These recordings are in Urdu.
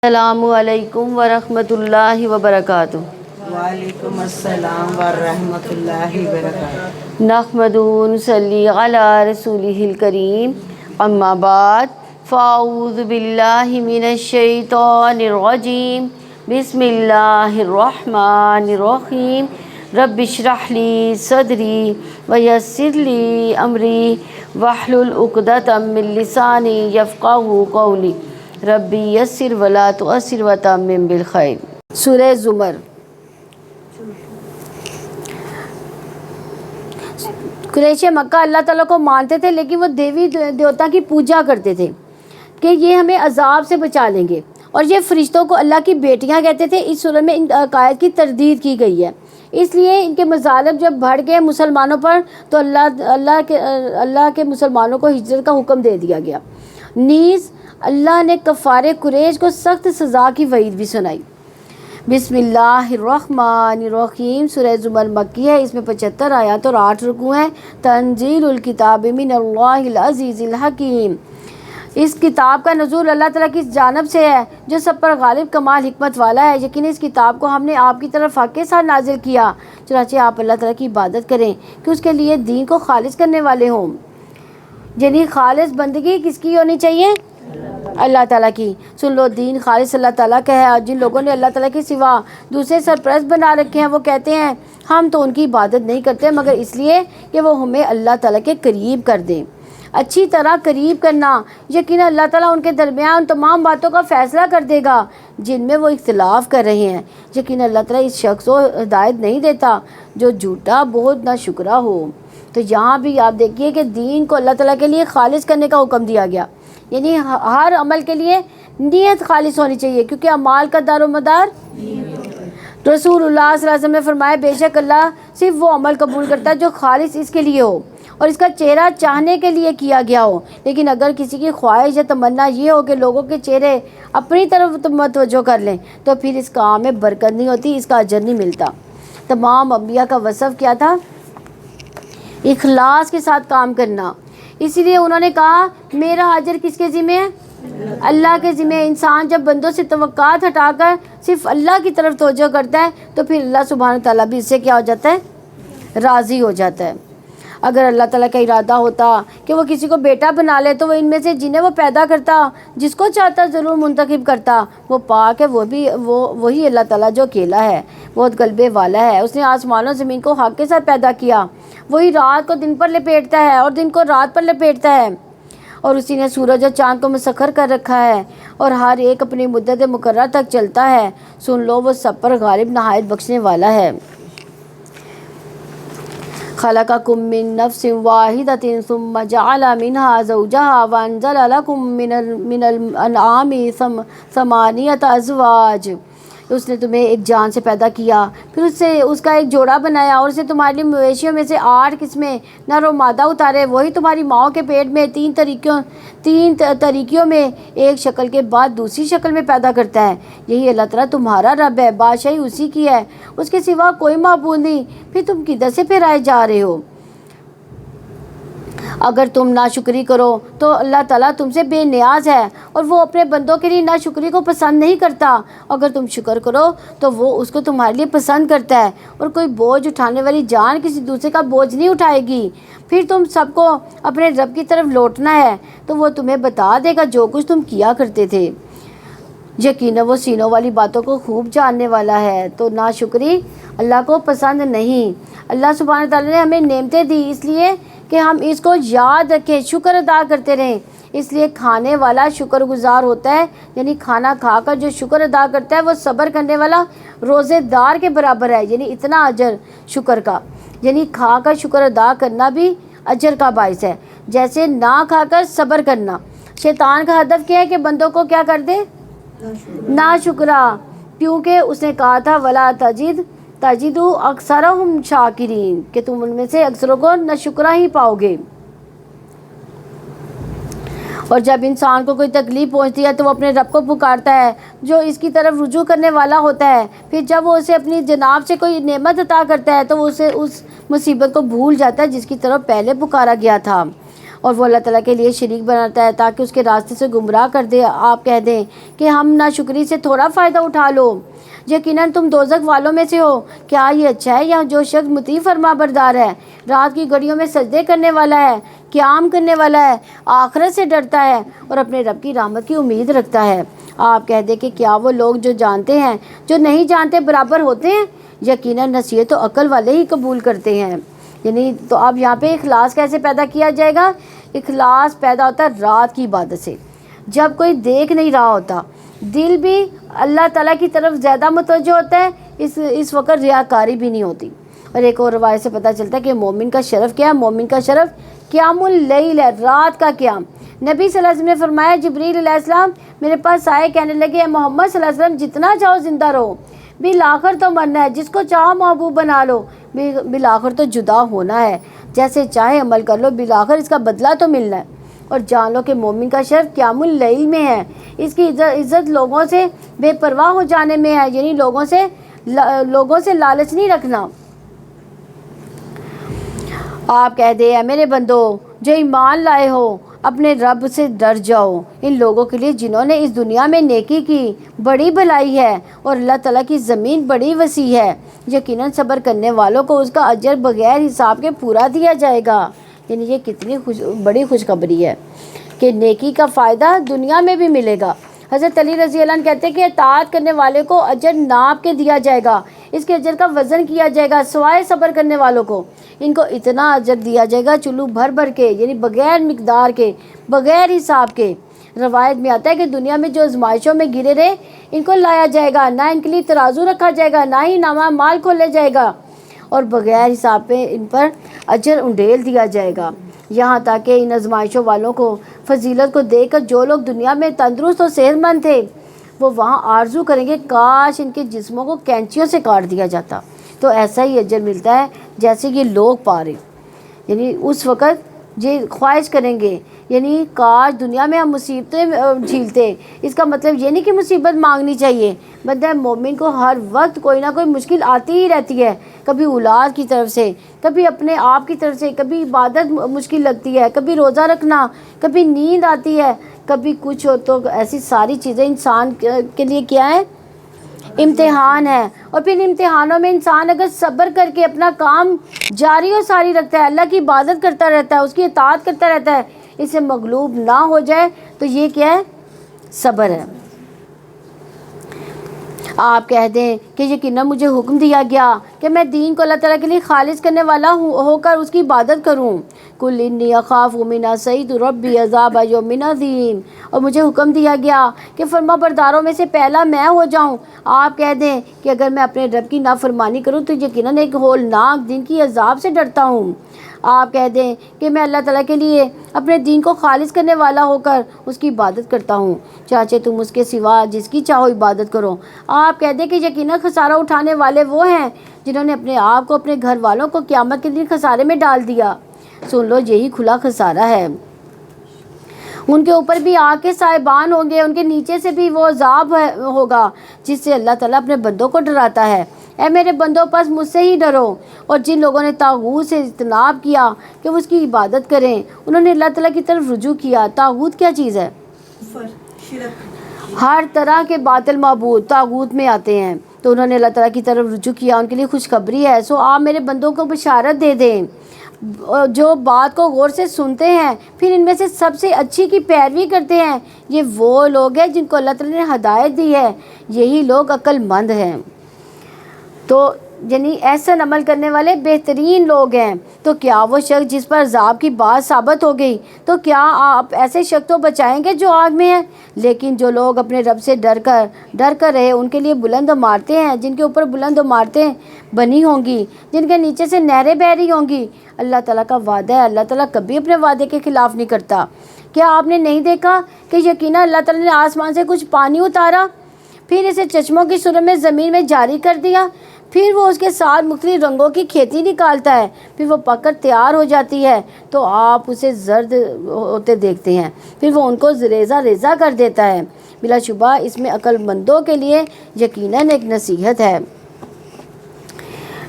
السلام علیکم ورحمۃ اللہ وبرکاتہ۔ وعلیکم السلام ورحمۃ اللہ وبرکاتہ۔ نحمدہ و نصلی علی رسولہ الکریم، اما بعد فاعوذ باللہ من الشیطان الرجیم، بسم اللہ الرحمن الرحیم۔ رب اشرح لی صدری ویسر لی امری واحلل عقدۃ من لسانی یفقہوا قولی، ربی یسر ولا تعسر وتمم بالخیر۔ سورہ زمر۔ قریش مکہ اللہ تعالیٰ کو مانتے تھے، لیکن وہ دیوی دیوتا کی پوجا کرتے تھے کہ یہ ہمیں عذاب سے بچا لیں گے، اور یہ فرشتوں کو اللہ کی بیٹیاں کہتے تھے۔ اس سورہ میں ان عقائد کی تردید کی گئی ہے، اس لیے ان کے مظالم جب بڑھ گئے مسلمانوں پر تو اللہ کے مسلمانوں کو ہجرت کا حکم دے دیا گیا۔ نیز اللہ نے کفار قریش کو سخت سزا کی وعید بھی سنائی۔ بسم اللہ الرحمن الرحیم۔ سورہ زمر مکی ہے، اس میں 75 آیات اور 8 رکوع ہیں۔ تنزیل الکتاب من اللہ العزیز الحکیم۔ اس کتاب کا نزول اللہ تعالیٰ کی جانب سے ہے جو سب پر غالب کمال حکمت والا ہے۔ یقین اس کتاب کو ہم نے آپ کی طرف حق کے ساتھ نازل کیا، چنانچہ آپ اللہ تعالیٰ کی عبادت کریں کہ اس کے لیے دین کو خالص کرنے والے ہوں۔ یعنی خالص بندگی کس کی ہونی چاہیے؟ اللہ تعالیٰ کی۔ سن لو، دین خالص اللہ تعالیٰ کا ہے، اور جن لوگوں نے اللہ تعالیٰ کے سوا دوسرے سرپرست بنا رکھے ہیں وہ کہتے ہیں ہم تو ان کی عبادت نہیں کرتے مگر اس لیے کہ وہ ہمیں اللہ تعالیٰ کے قریب کر دیں۔ اچھی طرح قریب کرنا، یقینا اللہ تعالیٰ ان کے درمیان ان تمام باتوں کا فیصلہ کر دے گا جن میں وہ اختلاف کر رہے ہیں۔ یقینا اللہ تعالیٰ اس شخص کو ہدایت نہیں دیتا جو جھوٹا بہت ناشکرا ہو۔ تو یہاں بھی آپ دیکھیے کہ دین کو اللہ تعالیٰ کے لیے خالص کرنے کا حکم دیا گیا، یعنی ہر عمل کے لیے نیت خالص ہونی چاہیے، کیونکہ اعمال کا دار و مدار رسول اللہ صلی اللہ علیہ وسلم نے فرمایا بے شک اللہ صرف وہ عمل قبول کرتا ہے جو خالص اس کے لیے ہو اور اس کا چہرہ چاہنے کے لیے کیا گیا ہو۔ لیکن اگر کسی کی خواہش یا تمنا یہ ہو کہ لوگوں کے چہرے اپنی طرف متوجہ کر لیں تو پھر اس کام میں برکت نہیں ہوتی، اس کا اجر نہیں ملتا۔ تمام انبیاء کا وصف کیا تھا؟ اخلاص کے ساتھ کام کرنا۔ اسی لیے انہوں نے کہا میرا اجر کس کے ذمہ ہے؟ اللہ کے ذمہ۔ انسان جب بندوں سے توقعات ہٹا کر صرف اللہ کی طرف توجہ کرتا ہے تو پھر اللہ سبحانہ تعالیٰ بھی اس سے کیا ہو جاتا ہے؟ راضی ہو جاتا ہے۔ اگر اللہ تعالیٰ کا ارادہ ہوتا کہ وہ کسی کو بیٹا بنا لے تو وہ ان میں سے جنہیں وہ پیدا کرتا، جس کو چاہتا ضرور منتخب کرتا۔ وہ پاک ہے، وہی اللہ تعالیٰ جو اکیلا ہے، بہت غلبے والا ہے۔ اس نے آسمان و زمین کو حق کے ساتھ پیدا کیا، وہی رات کو دن پر لپیٹتا ہے اور دن کو رات پر لپیٹتا ہے، اور اسی نے سورج اور چاند کو مسخر کر رکھا ہے اور ہر ایک اپنی مدت مقررہ تک چلتا ہے۔ سن لو، وہ سب پر غالب نہایت بخشنے والا ہے۔ خلقکم من نفس واحدۃ ثم جعل منها زوجها وانزل لکم من الانعام ثمانیۃ ازواج۔ اس نے تمہیں ایک جان سے پیدا کیا، پھر اس کا ایک جوڑا بنایا اور اسے تمہارے لیے مویشیوں میں سے 8 قسمیں نر و مادہ اتارے۔ وہی تمہاری ماؤں کے پیٹ میں تین طریقوں میں ایک شکل کے بعد دوسری شکل میں پیدا کرتا ہے۔ یہی اللہ تعالیٰ تمہارا رب ہے، بادشاہی اسی کی ہے، اس کے سوا کوئی معبود نہیں۔ پھر تم کدھر سے پھرائے جا رہے ہو؟ اگر تم ناشکری کرو تو اللہ تعالیٰ تم سے بے نیاز ہے اور وہ اپنے بندوں کے لیے ناشکری کو پسند نہیں کرتا۔ اگر تم شکر کرو تو وہ اس کو تمہارے لیے پسند کرتا ہے، اور کوئی بوجھ اٹھانے والی جان کسی دوسرے کا بوجھ نہیں اٹھائے گی۔ پھر تم سب کو اپنے رب کی طرف لوٹنا ہے تو وہ تمہیں بتا دے گا جو کچھ تم کیا کرتے تھے۔ یقیناً وہ سینوں والی باتوں کو خوب جاننے والا ہے۔ تو ناشکری اللہ کو پسند نہیں۔ اللہ سبحانہ تعالیٰ نے ہمیں نعمتیں دی اس لیے کہ ہم اس کو یاد رکھیں، شکر ادا کرتے رہیں۔ اس لیے کھانے والا شکر گزار ہوتا ہے، یعنی کھانا کھا کر جو شکر ادا کرتا ہے وہ صبر کرنے والا روزے دار کے برابر ہے، یعنی اتنا اجر شکر کا۔ یعنی کھا کر شکر ادا کرنا بھی اجر کا باعث ہے، جیسے نہ کھا کر صبر کرنا۔ شیطان کا ہدف کیا ہے کہ بندوں کو کیا کر دے؟ نا شکرا، کیونکہ اس نے کہا تھا وَلَا تَجِدُ أَكْثَرَهُمْ شَاكِرِينَ، کہ تم ان میں سے اکثروں کو ناشکرا ہی پاؤ گے۔ اور جب انسان کو کوئی تکلیف پہنچتی ہے تو وہ اپنے رب کو پکارتا ہے جو اس کی طرف رجوع کرنے والا ہوتا ہے۔ پھر جب وہ اسے اپنی جناب سے کوئی نعمت عطا کرتا ہے تو وہ اسے اس مصیبت کو بھول جاتا ہے جس کی طرف پہلے پکارا گیا تھا، اور وہ اللہ تعالیٰ کے لیے شریک بناتا ہے تاکہ اس کے راستے سے گمراہ کر دے، آپ کہہ دیں کہ ہم ناشکری سے تھوڑا فائدہ اٹھا لو، یقیناً تم دوزخ والوں میں سے ہو۔ کیا یہ اچھا ہے یا جو شخص مطیع فرما بردار ہے، رات کی گھڑیوں میں سجدے کرنے والا ہے، قیام کرنے والا ہے، آخرت سے ڈرتا ہے اور اپنے رب کی رحمت کی امید رکھتا ہے۔ آپ کہہ دیں کہ کیا وہ لوگ جو جانتے ہیں جو نہیں جانتے برابر ہوتے ہیں؟ یقیناً نصیحت و عقل والے ہی قبول کرتے ہیں۔ یعنی تو اب یہاں پہ اخلاص کیسے پیدا کیا جائے گا؟ اخلاص پیدا ہوتا ہے رات کی عبادت سے، جب کوئی دیکھ نہیں رہا ہوتا، دل بھی اللہ تعالیٰ کی طرف زیادہ متوجہ ہوتا ہے، اس وقت ریاکاری بھی نہیں ہوتی۔ اور ایک اور روایت سے پتہ چلتا ہے کہ مومن کا شرف کیا ہے؟ مومن کا شرف قیام اللیل ہے، رات کا قیام۔ نبی صلی اللہ علیہ وسلم نے فرمایا، جبریل علیہ السلام میرے پاس آئے، کہنے لگے، اے محمد صلی اللہ علیہ وسلم جتنا چاہو زندہ رہو، بالآخر تو مرنا ہے، جس کو چاہو محبوب بنا لو، بالآخر تو جدا ہونا ہے، جیسے چاہے عمل کر لو، بالآخر اس کا بدلہ تو ملنا ہے۔ اور جان لو کہ مومن کا شرف قیام اللیل میں ہے، اس کی عزت لوگوں سے بے پرواہ ہو جانے میں ہے، یعنی لوگوں سے لالچ نہیں رکھنا۔ آپ کہہ دے، اے میرے بندو جو ایمان لائے ہو، اپنے رب سے ڈر جاؤ۔ ان لوگوں کے لیے جنہوں نے اس دنیا میں نیکی کی بڑی بھلائی ہے، اور اللہ تعالیٰ کی زمین بڑی وسیع ہے، یقیناً صبر کرنے والوں کو اس کا اجر بغیر حساب کے پورا دیا جائے گا۔ یعنی یہ کتنی بڑی خوشخبری ہے کہ نیکی کا فائدہ دنیا میں بھی ملے گا۔ حضرت علی رضی اللہ عنہ کہتے ہیں کہ اطاعت کرنے والے کو اجر ناپ کے دیا جائے گا، اس کے اجر کا وزن کیا جائے گا، سوائے صبر کرنے والوں کو ان کو اتنا اجر دیا جائے گا چلو بھر بھر کے، یعنی بغیر مقدار کے، بغیر حساب کے۔ روایت میں آتا ہے کہ دنیا میں جو آزمائشوں میں گرے رہے ان کو لایا جائے گا، نہ ان کے لیے ترازو رکھا جائے گا، نہ ہی نامہ مال کھولے جائے گا، اور بغیر حساب پہ ان پر اجر انڈیل دیا جائے گا، یہاں تک کہ ان آزمائشوں والوں کو فضیلت کو دیکھ کر جو لوگ دنیا میں تندرست اور صحت مند تھے وہ وہاں آرزو کریں گے کاش ان کے جسموں کو کینچیوں سے کاٹ دیا جاتا، تو ایسا ہی اجر ملتا ہے جیسے یہ لوگ پا رہے۔ یعنی اس وقت یہ خواہش کریں گے، یعنی کاش دنیا میں ہم مصیبتیں جھیلتے۔ اس کا مطلب یہ نہیں کہ مصیبت مانگنی چاہیے، بندہ مومن کو ہر وقت کوئی نہ کوئی مشکل آتی ہی رہتی ہے، کبھی اولاد کی طرف سے، کبھی اپنے آپ کی طرف سے، کبھی عبادت مشکل لگتی ہے، کبھی روزہ رکھنا، کبھی نیند آتی ہے، کبھی کچھ ہو، تو ایسی ساری چیزیں انسان کے لیے کیا ہے؟ امتحان ہے۔ اور پھر امتحانوں میں انسان اگر صبر کر کے اپنا کام جاری و ساری رکھتا ہے، اللہ کی عبادت کرتا رہتا ہے، اس کی اطاعت کرتا رہتا ہے، اس سے مغلوب نہ ہو جائے، تو یہ کیا ہے؟ صبر ہے۔ آپ کہہ دیں کہ یقیناً مجھے حکم دیا گیا کہ میں دین کو اللہ تعالیٰ کے لیے خالص کرنے والا ہو کر اس کی عبادت کروں۔ قل انی اخاف من سعید ربی عذاب یوم عظیم، اور مجھے حکم دیا گیا کہ فرما برداروں میں سے پہلا میں ہو جاؤں۔ آپ کہہ دیں کہ اگر میں اپنے رب کی نافرمانی کروں تو یقیناً ایک ہولناک دن کی عذاب سے ڈرتا ہوں۔ آپ کہہ دیں کہ میں اللہ تعالیٰ کے لیے اپنے دین کو خالص کرنے والا ہو کر اس کی عبادت کرتا ہوں، چاہے تم اس کے سوا جس کی چاہو عبادت کرو۔ آپ کہہ دیں کہ یقیناً خسارہ اٹھانے والے وہ ہیں جنہوں نے اپنے آپ کو، اپنے گھر والوں کو قیامت کے دن خسارے میں ڈال دیا۔ سن لو، یہی کھلا خسارہ ہے۔ ان کے اوپر بھی آگ کے سائبان ہوں گے، ان کے نیچے سے بھی وہ عذاب ہوگا جس سے اللہ تعالیٰ اپنے بندوں کو ڈراتا ہے۔ اے میرے بندوں، پس مجھ سے ہی ڈرو۔ اور جن لوگوں نے طاغوت سے اجتناب کیا کہ وہ اس کی عبادت کریں، انہوں نے اللہ تعالیٰ کی طرف رجوع کیا۔ طاغوت کیا چیز ہے؟ ہر طرح کے باطل معبود طاغوت میں آتے ہیں، تو انہوں نے اللہ تعالیٰ کی طرف رجوع کیا، ان کے لیے خوشخبری ہے۔ سو آپ میرے بندوں کو بشارت دے دیں جو بات کو غور سے سنتے ہیں پھر ان میں سے سب سے اچھی کی پیروی کرتے ہیں، یہ وہ لوگ ہیں جن کو اللہ تعالیٰ نے ہدایت دی ہے، یہی لوگ عقل مند ہیں۔ تو یعنی احسن عمل کرنے والے بہترین لوگ ہیں۔ تو کیا وہ شخص جس پر عذاب کی بات ثابت ہو گئی، تو کیا آپ ایسے شخص کو بچائیں گے جو آگ میں ہیں؟ لیکن جو لوگ اپنے رب سے ڈر کر رہے ان کے لیے بلند عمارتیں ہیں، جن کے اوپر بلند عمارتیں بنی ہوں گی، جن کے نیچے سے نہریں بہہ رہی ہوں گی۔ اللہ تعالیٰ کا وعدہ ہے، اللہ تعالیٰ کبھی اپنے وعدے کے خلاف نہیں کرتا۔ کیا آپ نے نہیں دیکھا کہ یقیناً اللہ تعالیٰ نے آسمان سے کچھ پانی اتارا، پھر اسے چشموں کی صورت میں زمین میں جاری کر دیا، پھر وہ اس کے ساتھ مختلف رنگوں کی کھیتی نکالتا ہے، پھر وہ پک کر تیار ہو جاتی ہے تو آپ اسے زرد ہوتے دیکھتے ہیں، پھر وہ ان کو ریزہ ریزہ کر دیتا ہے۔ بلا شبہ اس میں عقل مندوں کے لیے یقیناً ایک نصیحت ہے۔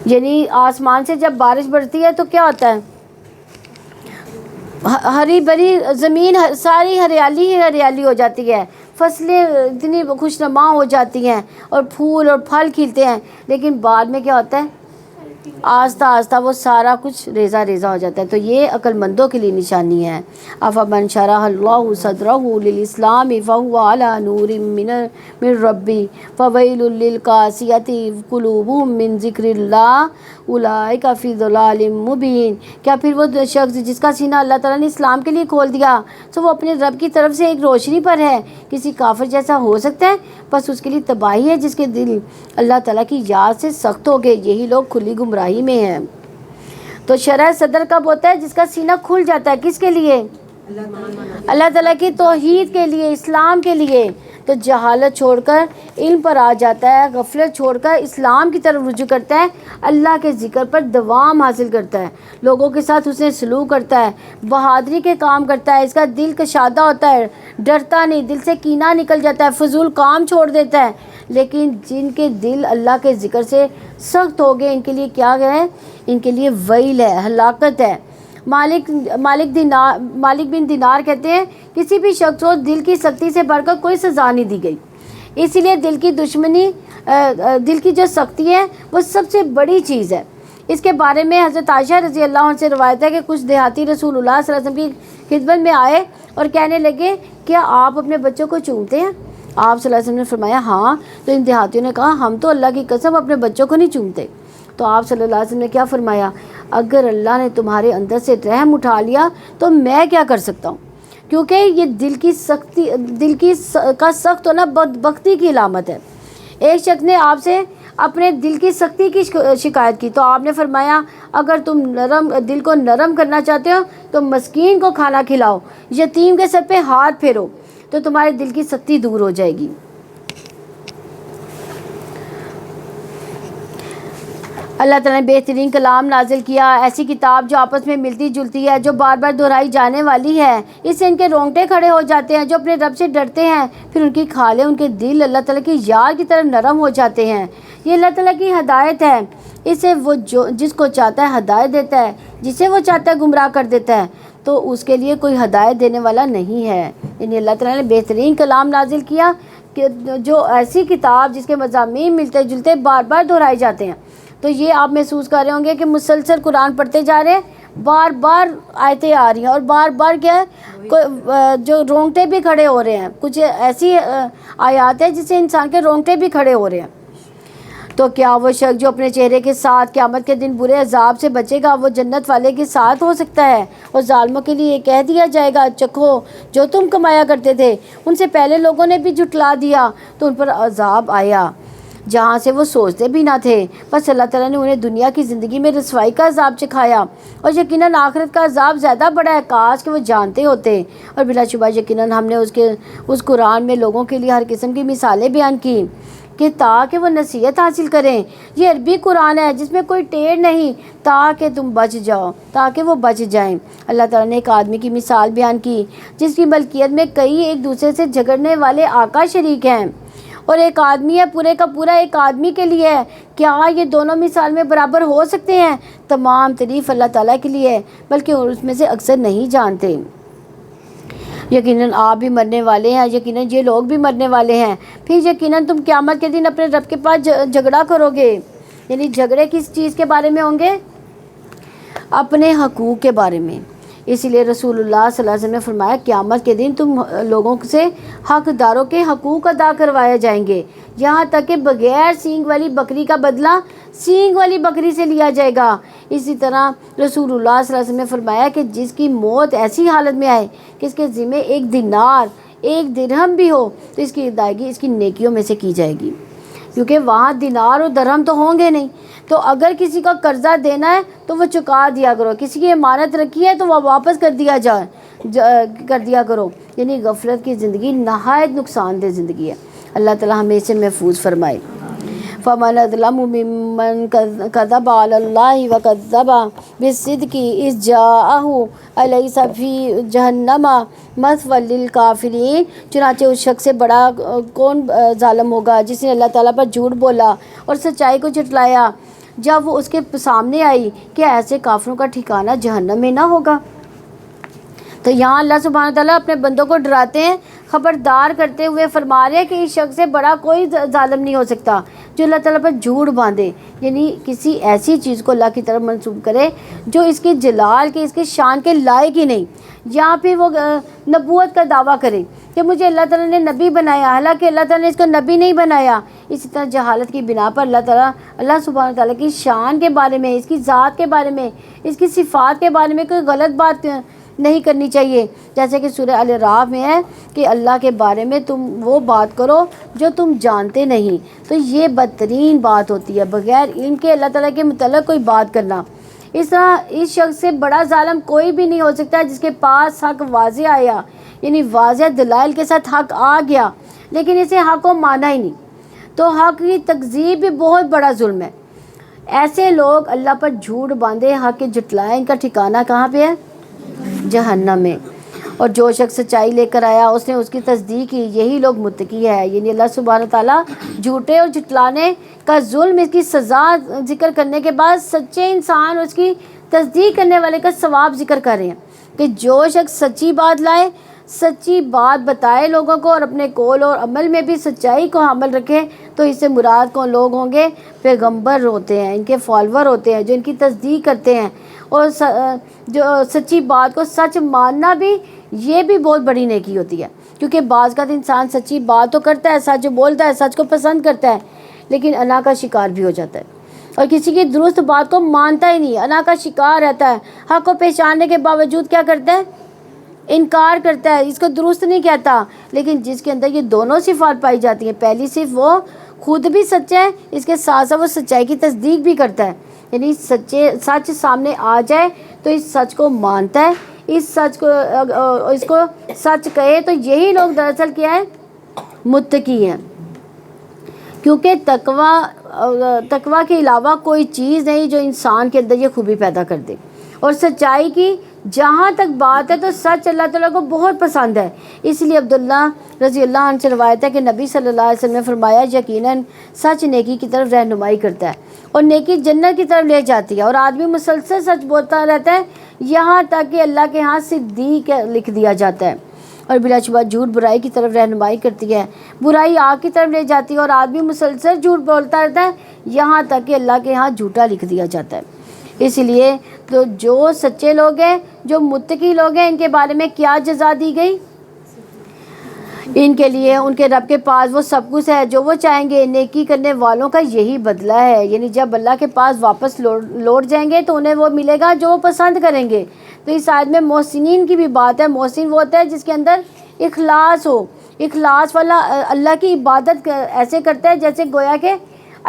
یعنی آسمان سے جب بارش برستی ہے تو کیا ہوتا ہے؟ ہری بھری زمین ساری ہریالی ہی ہریالی ہو جاتی ہے، فصلیں اتنی خوشنما ہو جاتی ہیں اور پھول اور پھل کھلتے ہیں، لیکن بعد میں کیا ہوتا ہے، آہستہ آہستہ وہ سارا کچھ ریزہ ریزہ ہو جاتا ہے۔ تو یہ عقل مندوں کے لیے نشانی ہے۔ افمن شرح اللہ صدرہ للاسلام فہو علی نور من ربی فویل للقاسیۃ قلوبہم من ذکر اللہ اولئک فی ضلال مبین۔ کیا پھر وہ شخص جس کا سینہ اللہ تعالیٰ نے اسلام کے لیے کھول دیا تو وہ اپنے رب کی طرف سے ایک روشنی پر ہے، کسی کافر جیسا ہو سکتا ہے؟ بس اس کے لیے تباہی ہے جس کے دل اللہ تعالیٰ کی یاد سے سخت ہو گئے، یہی لوگ کھلی گمراہی میں ہیں۔ تو شرح صدر کب ہوتا ہے؟ جس کا سینہ کھل جاتا ہے، کس کے لیے؟ اللہ تعالیٰ کی توحید کے لیے، اسلام کے لیے۔ تو جہالت چھوڑ کر علم پر آ جاتا ہے، غفلت چھوڑ کر اسلام کی طرف رجوع کرتا ہے، اللہ کے ذکر پر دوام حاصل کرتا ہے، لوگوں کے ساتھ حسن سلوک کرتا ہے، بہادری کے کام کرتا ہے، اس کا دل کشادہ ہوتا ہے، ڈرتا نہیں، دل سے کینہ نکل جاتا ہے، فضول کام چھوڑ دیتا ہے۔ لیکن جن کے دل اللہ کے ذکر سے سخت ہو گئے، ان کے لیے کیا ہے؟ ان کے لیے ویل ہے، ہلاکت ہے۔ مالک بن دینار کہتے ہیں کسی بھی شخص کو دل کی سختی سے بڑھ کر کوئی سزا نہیں دی گئی، اسی لیے دل کی دشمنی، دل کی جو سختی ہے وہ سب سے بڑی چیز ہے۔ اس کے بارے میں حضرت عائشہ رضی اللہ عنہ سے روایت ہے کہ کچھ دیہاتی رسول اللہ صلی اللہ علیہ وسلم کی خدمت میں آئے اور کہنے لگے کیا آپ اپنے بچوں کو چومتے ہیں؟ آپ صلی اللہ علیہ وسلم نے فرمایا ہاں۔ تو ان دیہاتیوں نے کہا ہم تو اللہ کی قسم اپنے بچوں کو نہیں چومتے۔ تو آپ صلی اللہ علیہ وسلم نے کیا فرمایا؟ اگر اللہ نے تمہارے اندر سے رحم اٹھا لیا تو میں کیا کر سکتا ہوں، کیونکہ یہ دل کی کا سخت ہونا بدبختی کی علامت ہے۔ ایک شخص نے آپ سے اپنے دل کی سختی کی شکایت کی تو آپ نے فرمایا اگر تم دل کو نرم کرنا چاہتے ہو تو مسکین کو کھانا کھلاؤ، یتیم کے سر پہ ہاتھ پھیرو تو تمہارے دل کی سختی دور ہو جائے گی۔ اللہ تعالیٰ نے بہترین کلام نازل کیا، ایسی کتاب جو آپس میں ملتی جلتی ہے، جو بار بار دہرائی جانے والی ہے، اس سے ان کے رونگٹے کھڑے ہو جاتے ہیں۔ جو اپنے رب سے ڈرتے ہیں پھر ان کی کھالیں، ان کے دل اللہ تعالیٰ کی یاد کی طرف نرم ہو جاتے ہیں۔ یہ اللہ تعالیٰ کی ہدایت ہے، اسے وہ جس کو چاہتا ہے ہدایت دیتا ہے، جسے وہ چاہتا ہے گمراہ کر دیتا ہے، تو اس کے لیے کوئی ہدایت دینے والا نہیں ہے۔ یعنی اللہ تعالیٰ نے بہترین کلام نازل کیا کہ جو ایسی کتاب جس کے مضامین ملتے جلتے بار بار دہرائے جاتے ہیں۔ تو یہ آپ محسوس کر رہے ہوں گے کہ مسلسل قرآن پڑھتے جا رہے ہیں، بار بار آیتیں آ رہی ہیں اور بار بار کیا ہے جو رونگٹے بھی کھڑے ہو رہے ہیں، کچھ ایسی آیات ہیں جس سے انسان کے رونگٹے بھی کھڑے ہو رہے ہیں۔ تو کیا وہ شخص جو اپنے چہرے کے ساتھ قیامت کے دن برے عذاب سے بچے گا وہ جنت والے کے ساتھ ہو سکتا ہے؟ اور ظالموں کے لیے یہ کہہ دیا جائے گا چکھو جو تم کمایا کرتے تھے۔ ان سے پہلے لوگوں نے بھی جھٹلا دیا تو ان پر عذاب آیا جہاں سے وہ سوچتے بھی نہ تھے، بس اللہ تعالیٰ نے انہیں دنیا کی زندگی میں رسوائی کا عذاب چکھایا اور یقیناً آخرت کا عذاب زیادہ بڑا ہے، کاش کہ وہ جانتے ہوتے۔ اور بلا شبہ یقیناً ہم نے اس قرآن میں لوگوں کے لیے ہر قسم کی مثالیں بیان کی کہ تاکہ وہ نصیحت حاصل کریں۔ یہ عربی قرآن ہے جس میں کوئی ٹیڑھ نہیں، تاکہ تم بچ جاؤ، تاکہ وہ بچ جائیں۔ اللہ تعالیٰ نے ایک آدمی کی مثال بیان کی جس کی ملکیت میں کئی ایک دوسرے سے جھگڑنے والے آقا شریک ہیں، اور ایک آدمی ہے، پورے کا پورا ایک آدمی کے لیے ہے۔ کیا یہ دونوں مثال میں برابر ہو سکتے ہیں؟ تمام تعریف اللہ تعالیٰ کے لیے ہے، بلکہ اس میں سے اکثر نہیں جانتے۔ یقیناً آپ بھی مرنے والے ہیں، یقیناً یہ لوگ بھی مرنے والے ہیں، پھر یقیناً تم قیامت کے دن اپنے رب کے پاس جھگڑا کرو گے۔ یعنی جھگڑے کس چیز کے بارے میں ہوں گے؟ اپنے حقوق کے بارے میں۔ اسی لیے رسول اللہ صلی اللہ علیہ وسلم نے فرمایا قیامت کے دن تم لوگوں سے حقداروں کے حقوق ادا کروائے جائیں گے، یہاں تک کہ بغیر سینگ والی بکری کا بدلہ سینگ والی بکری سے لیا جائے گا۔ اسی طرح رسول اللہ صلی اللہ علیہ وسلم نے فرمایا کہ جس کی موت ایسی حالت میں آئے کہ اس کے ذمہ ایک دینار ایک درہم بھی ہو تو اس کی ادائیگی اس کی نیکیوں میں سے کی جائے گی، کیونکہ وہاں دینار اور درہم تو ہوں گے نہیں۔ تو اگر کسی کا قرضہ دینا ہے تو وہ چکا دیا کرو، کسی کی امانت رکھی ہے تو وہ واپس کر دیا کرو۔ یعنی غفلت کی زندگی نہایت نقصان دہ زندگی ہے، اللہ تعالیٰ ہمیں اسے محفوظ فرمائے۔ فمن اظلم ممن کذب علی اللہ وکذب بالصدق اذ جاءہ الیس فی جہنم مثوی للکافرین۔ چنانچہ اس شخص سے بڑا کون ظالم ہوگا جس نے اللہ تعالیٰ پر جھوٹ بولا اور سچائی کو جھٹلایا جب وہ اس کے سامنے آئی کہ ایسے کافروں کا ٹھکانہ جہنم میں نہ ہوگا۔ تو یہاں اللہ سبحانہ تعالیٰ اپنے بندوں کو ڈراتے ہیں، خبردار کرتے ہوئے فرما رہے ہیں کہ اس شخص سے بڑا کوئی ظالم نہیں ہو سکتا جو اللہ تعالیٰ پر جھوٹ باندھے، یعنی کسی ایسی چیز کو اللہ کی طرف منسوب کرے جو اس کے جلال کے، اس کے شان کے لائق ہی نہیں، یا پھر وہ نبوت کا دعویٰ کرے کہ مجھے اللہ تعالیٰ نے نبی بنایا، حالانکہ اللہ تعالیٰ نے اس کو نبی نہیں بنایا۔ اسی طرح جہالت کی بنا پر اللہ سبحانہ تعالیٰ کی شان کے بارے میں، اس کی ذات کے بارے میں، اس کی صفات کے بارے میں کوئی غلط بات نہیں کرنی چاہیے، جیسے کہ سورہ الاعراف میں ہے کہ اللہ کے بارے میں تم وہ بات کرو جو تم جانتے نہیں۔ تو یہ بدترین بات ہوتی ہے، بغیر علم کے اللہ تعالیٰ کے متعلق کوئی بات کرنا۔ اس طرح اس شخص سے بڑا ظالم کوئی بھی نہیں ہو سکتا جس کے پاس حق واضح آیا، یعنی واضح دلائل کے ساتھ حق آ گیا لیکن اسے حق کو مانا ہی نہیں، تو حق کی تکذیب بھی بہت بڑا ظلم ہے۔ ایسے لوگ اللہ پر جھوٹ باندھے حق کے جھٹلائیں، ان کا ٹھکانہ کہاں پہ ہے؟ جہنم میں۔ اور جو شخص سچائی لے کر آیا اس نے اس کی تصدیق کی، یہی لوگ متقی ہے۔ یعنی اللہ سبحانہ تعالیٰ جھوٹے اور جھٹلانے کا ظلم، اس کی سزا ذکر کرنے کے بعد سچے انسان اور اس کی تصدیق کرنے والے کا ثواب ذکر کر رہے ہیں کہ جو شخص سچی بات لائے، سچی بات بتائے لوگوں کو، اور اپنے قول اور عمل میں بھی سچائی کو حامل رکھے، تو اس سے مراد کون لوگ ہوں گے؟ پیغمبر ہوتے ہیں، ان کے فالوور ہوتے ہیں جو ان کی تصدیق کرتے ہیں، اور جو سچی بات کو سچ ماننا بھی، یہ بھی بہت بڑی نیکی ہوتی ہے، کیونکہ بعض کا انسان سچی بات تو کرتا ہے، سچ بولتا ہے، سچ کو پسند کرتا ہے، لیکن انا کا شکار بھی ہو جاتا ہے اور کسی کی درست بات کو مانتا ہی نہیں، انا کا شکار رہتا ہے، حق کو پہچاننے کے باوجود کیا کرتا ہے؟ انکار کرتا ہے، اس کو درست نہیں کہتا۔ لیکن جس کے اندر یہ دونوں صفات پائی جاتی ہیں، پہلی صرف وہ خود بھی سچا ہے، اس کے ساتھ ساتھ وہ سچائی کی تصدیق بھی کرتا ہے، یعنی سچ سامنے آ جائے تو اس سچ کو مانتا ہے، اس کو سچ کہے، تو یہی لوگ دراصل کیا ہے؟ متقی ہیں، کیونکہ تقویٰ کے علاوہ کوئی چیز نہیں جو انسان کے اندر یہ خوبی پیدا کر دے۔ اور سچائی کی جہاں تک بات ہے تو سچ اللہ تعالیٰ کو بہت پسند ہے، اس لیے عبداللہ رضی اللہ عنہ سے روایت ہے کہ نبی صلی اللہ علیہ وسلم نے فرمایا یقیناً سچ نیکی کی طرف رہنمائی کرتا ہے اور نیکی جنت کی طرف لے جاتی ہے، اور آدمی مسلسل سچ بولتا رہتا ہے یہاں تک کہ اللہ کے ہاں صدیق لکھ دیا جاتا ہے، اور بلا شبہ جھوٹ برائی کی طرف رہنمائی کرتی ہے، برائی آگ کی طرف لے جاتی ہے، اور آدمی مسلسل جھوٹ بولتا رہتا ہے یہاں تک کہ اللہ کے ہاں جھوٹا لکھ دیا جاتا ہے۔ اس لیے تو جو سچے لوگ ہیں، جو متقی لوگ ہیں، ان کے بارے میں کیا جزا دی گئی؟ ان کے لیے ان کے رب کے پاس وہ سب کچھ ہے جو وہ چاہیں گے، نیکی کرنے والوں کا یہی بدلہ ہے، یعنی جب اللہ کے پاس واپس لوٹ جائیں گے تو انہیں وہ ملے گا جو وہ پسند کریں گے۔ تو اس آیت میں محسنین کی بھی بات ہے۔ محسن وہ ہوتا ہے جس کے اندر اخلاص ہو، اخلاص والا اللہ کی عبادت ایسے کرتا ہے جیسے گویا کہ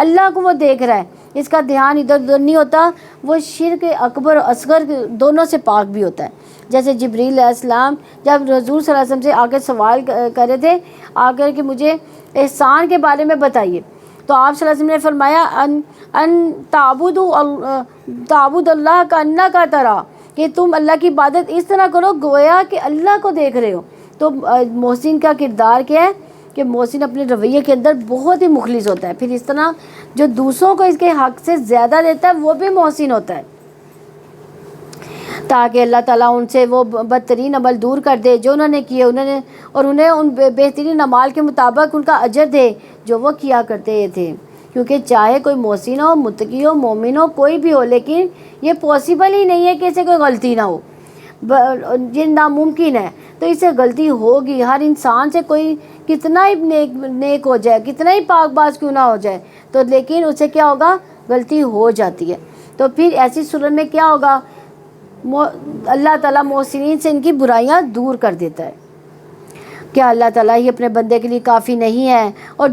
اللہ کو وہ دیکھ رہا ہے، اس کا دھیان ادھر ادھر نہیں ہوتا، وہ شرک اکبر اور اصغر دونوں سے پاک بھی ہوتا ہے۔ جیسے جبریل علیہ السلام جب حضور صلی اللہ علیہ وسلم سے آ کر سوال کر رہے تھے، آ کر کہ مجھے احسان کے بارے میں بتائیے، تو آپ صلی اللہ علیہ وسلم نے فرمایا ان تعبد اللہ کا انہ کا ترا، کہ تم اللہ کی عبادت اس طرح کرو گویا کہ اللہ کو دیکھ رہے ہو۔ تو محسن کا کردار کیا ہے کہ محسن اپنے رویے کے اندر بہت ہی مخلص ہوتا ہے، پھر اس طرح جو دوسروں کو اس کے حق سے زیادہ دیتا ہے وہ بھی محسن ہوتا ہے، تاکہ اللہ تعالیٰ ان سے وہ بدترین عمل دور کر دے جو انہوں نے کیے، اور انہیں ان بہترین اعمال کے مطابق ان کا اجر دے جو وہ کیا کرتے تھے۔ کیونکہ چاہے کوئی محسن ہو، متقی ہو، مومن ہو، کوئی بھی ہو، لیکن یہ پاسبل ہی نہیں ہے کہ اسے کوئی غلطی نہ ہو، یہ ناممکن ہے۔ تو اس سے غلطی ہوگی، ہر انسان سے کوئی کتنا ہی نیک ہو جائے، کتنا ہی پاک باز کیوں نہ ہو جائے، تو لیکن اسے کیا ہوگا؟ غلطی ہو جاتی ہے۔ تو پھر ایسی صورت میں کیا ہوگا؟ اللہ تعالیٰ محسنین سے ان کی برائیاں دور کر دیتا ہے۔ کیا اللہ تعالیٰ ہی اپنے بندے کے لیے کافی نہیں ہے؟ اور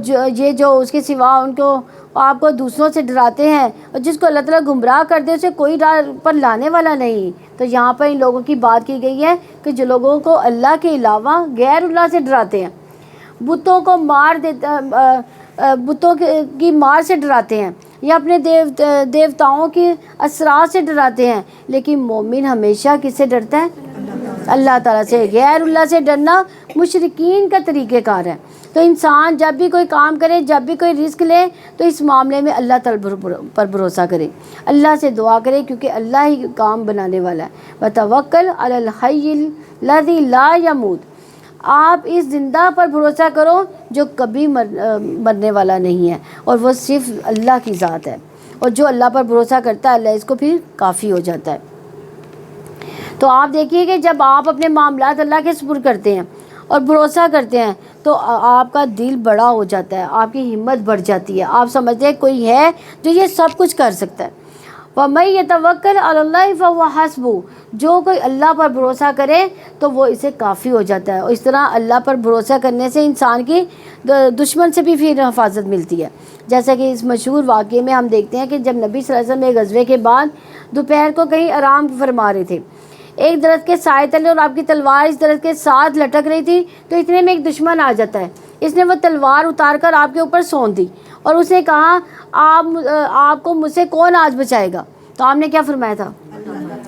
جو اس کے سوا ان کو آپ کو دوسروں سے ڈراتے ہیں، اور جس کو اللہ تعالیٰ گمراہ کر دے اسے کوئی راہ پر لانے والا نہیں۔ تو یہاں پر ان لوگوں کی بات کی گئی ہے کہ جو لوگوں کو اللہ کے علاوہ غیر اللہ سے ڈراتے ہیں، بتوں کو بتوں کی مار سے ڈراتے ہیں، یا اپنے دیوتاؤں کی اسرار سے ڈراتے ہیں، لیکن مومن ہمیشہ کس سے ڈرتا ہے؟ اللہ تعالیٰ سے۔ غیر اللہ سے ڈرنا مشرکین کا طریقہ کار ہے۔ تو تو انسان جب بھی کوئی کام کرے، جب بھی کوئی رزق لے، تو اس معاملے میں اللہ تعالی پر بھروسہ کرے، اللہ سے دعا کرے، کیونکہ اللہ ہی کام بنانے والا ہے۔ وتوکل علی الحی الذی لا یموت، آپ اس زندہ پر بھروسہ کرو جو کبھی مرنے والا نہیں ہے، اور وہ صرف اللہ کی ذات ہے، اور جو اللہ پر بھروسہ کرتا ہے اللہ اس کو پھر کافی ہو جاتا ہے۔ تو آپ دیکھیے کہ جب آپ اپنے معاملات اللہ کے سپرد کرتے ہیں اور بھروسہ کرتے ہیں تو آپ کا دل بڑا ہو جاتا ہے، آپ کی ہمت بڑھ جاتی ہے، آپ سمجھتے ہیں کوئی ہے جو یہ سب کچھ کر سکتا ہے۔ وَمَن يَتَوَکَّلْ عَلَى اللَّهِ فَهُوَ حَسْبُهُ، جو کوئی اللہ پر بھروسہ کرے تو وہ اسے کافی ہو جاتا ہے۔ اور اس طرح اللہ پر بھروسہ کرنے سے انسان کی دشمن سے بھی پھر حفاظت ملتی ہے، جیسا کہ اس مشہور واقعے میں ہم دیکھتے ہیں کہ جب نبی صلی اللہ علیہ وسلم غزوے کے بعد دوپہر کو کہیں آرام فرما رہے تھے، ایک درخت کے سائے تلے، اور آپ کی تلوار اس درخت کے ساتھ لٹک رہی تھی، تو اتنے میں ایک دشمن آ جاتا ہے، اس نے وہ تلوار اتار کر آپ کے اوپر سونت دی، اور اس نے کہا آپ کو مجھ سے کون آج بچائے گا؟ تو آپ نے کیا فرمایا تھا؟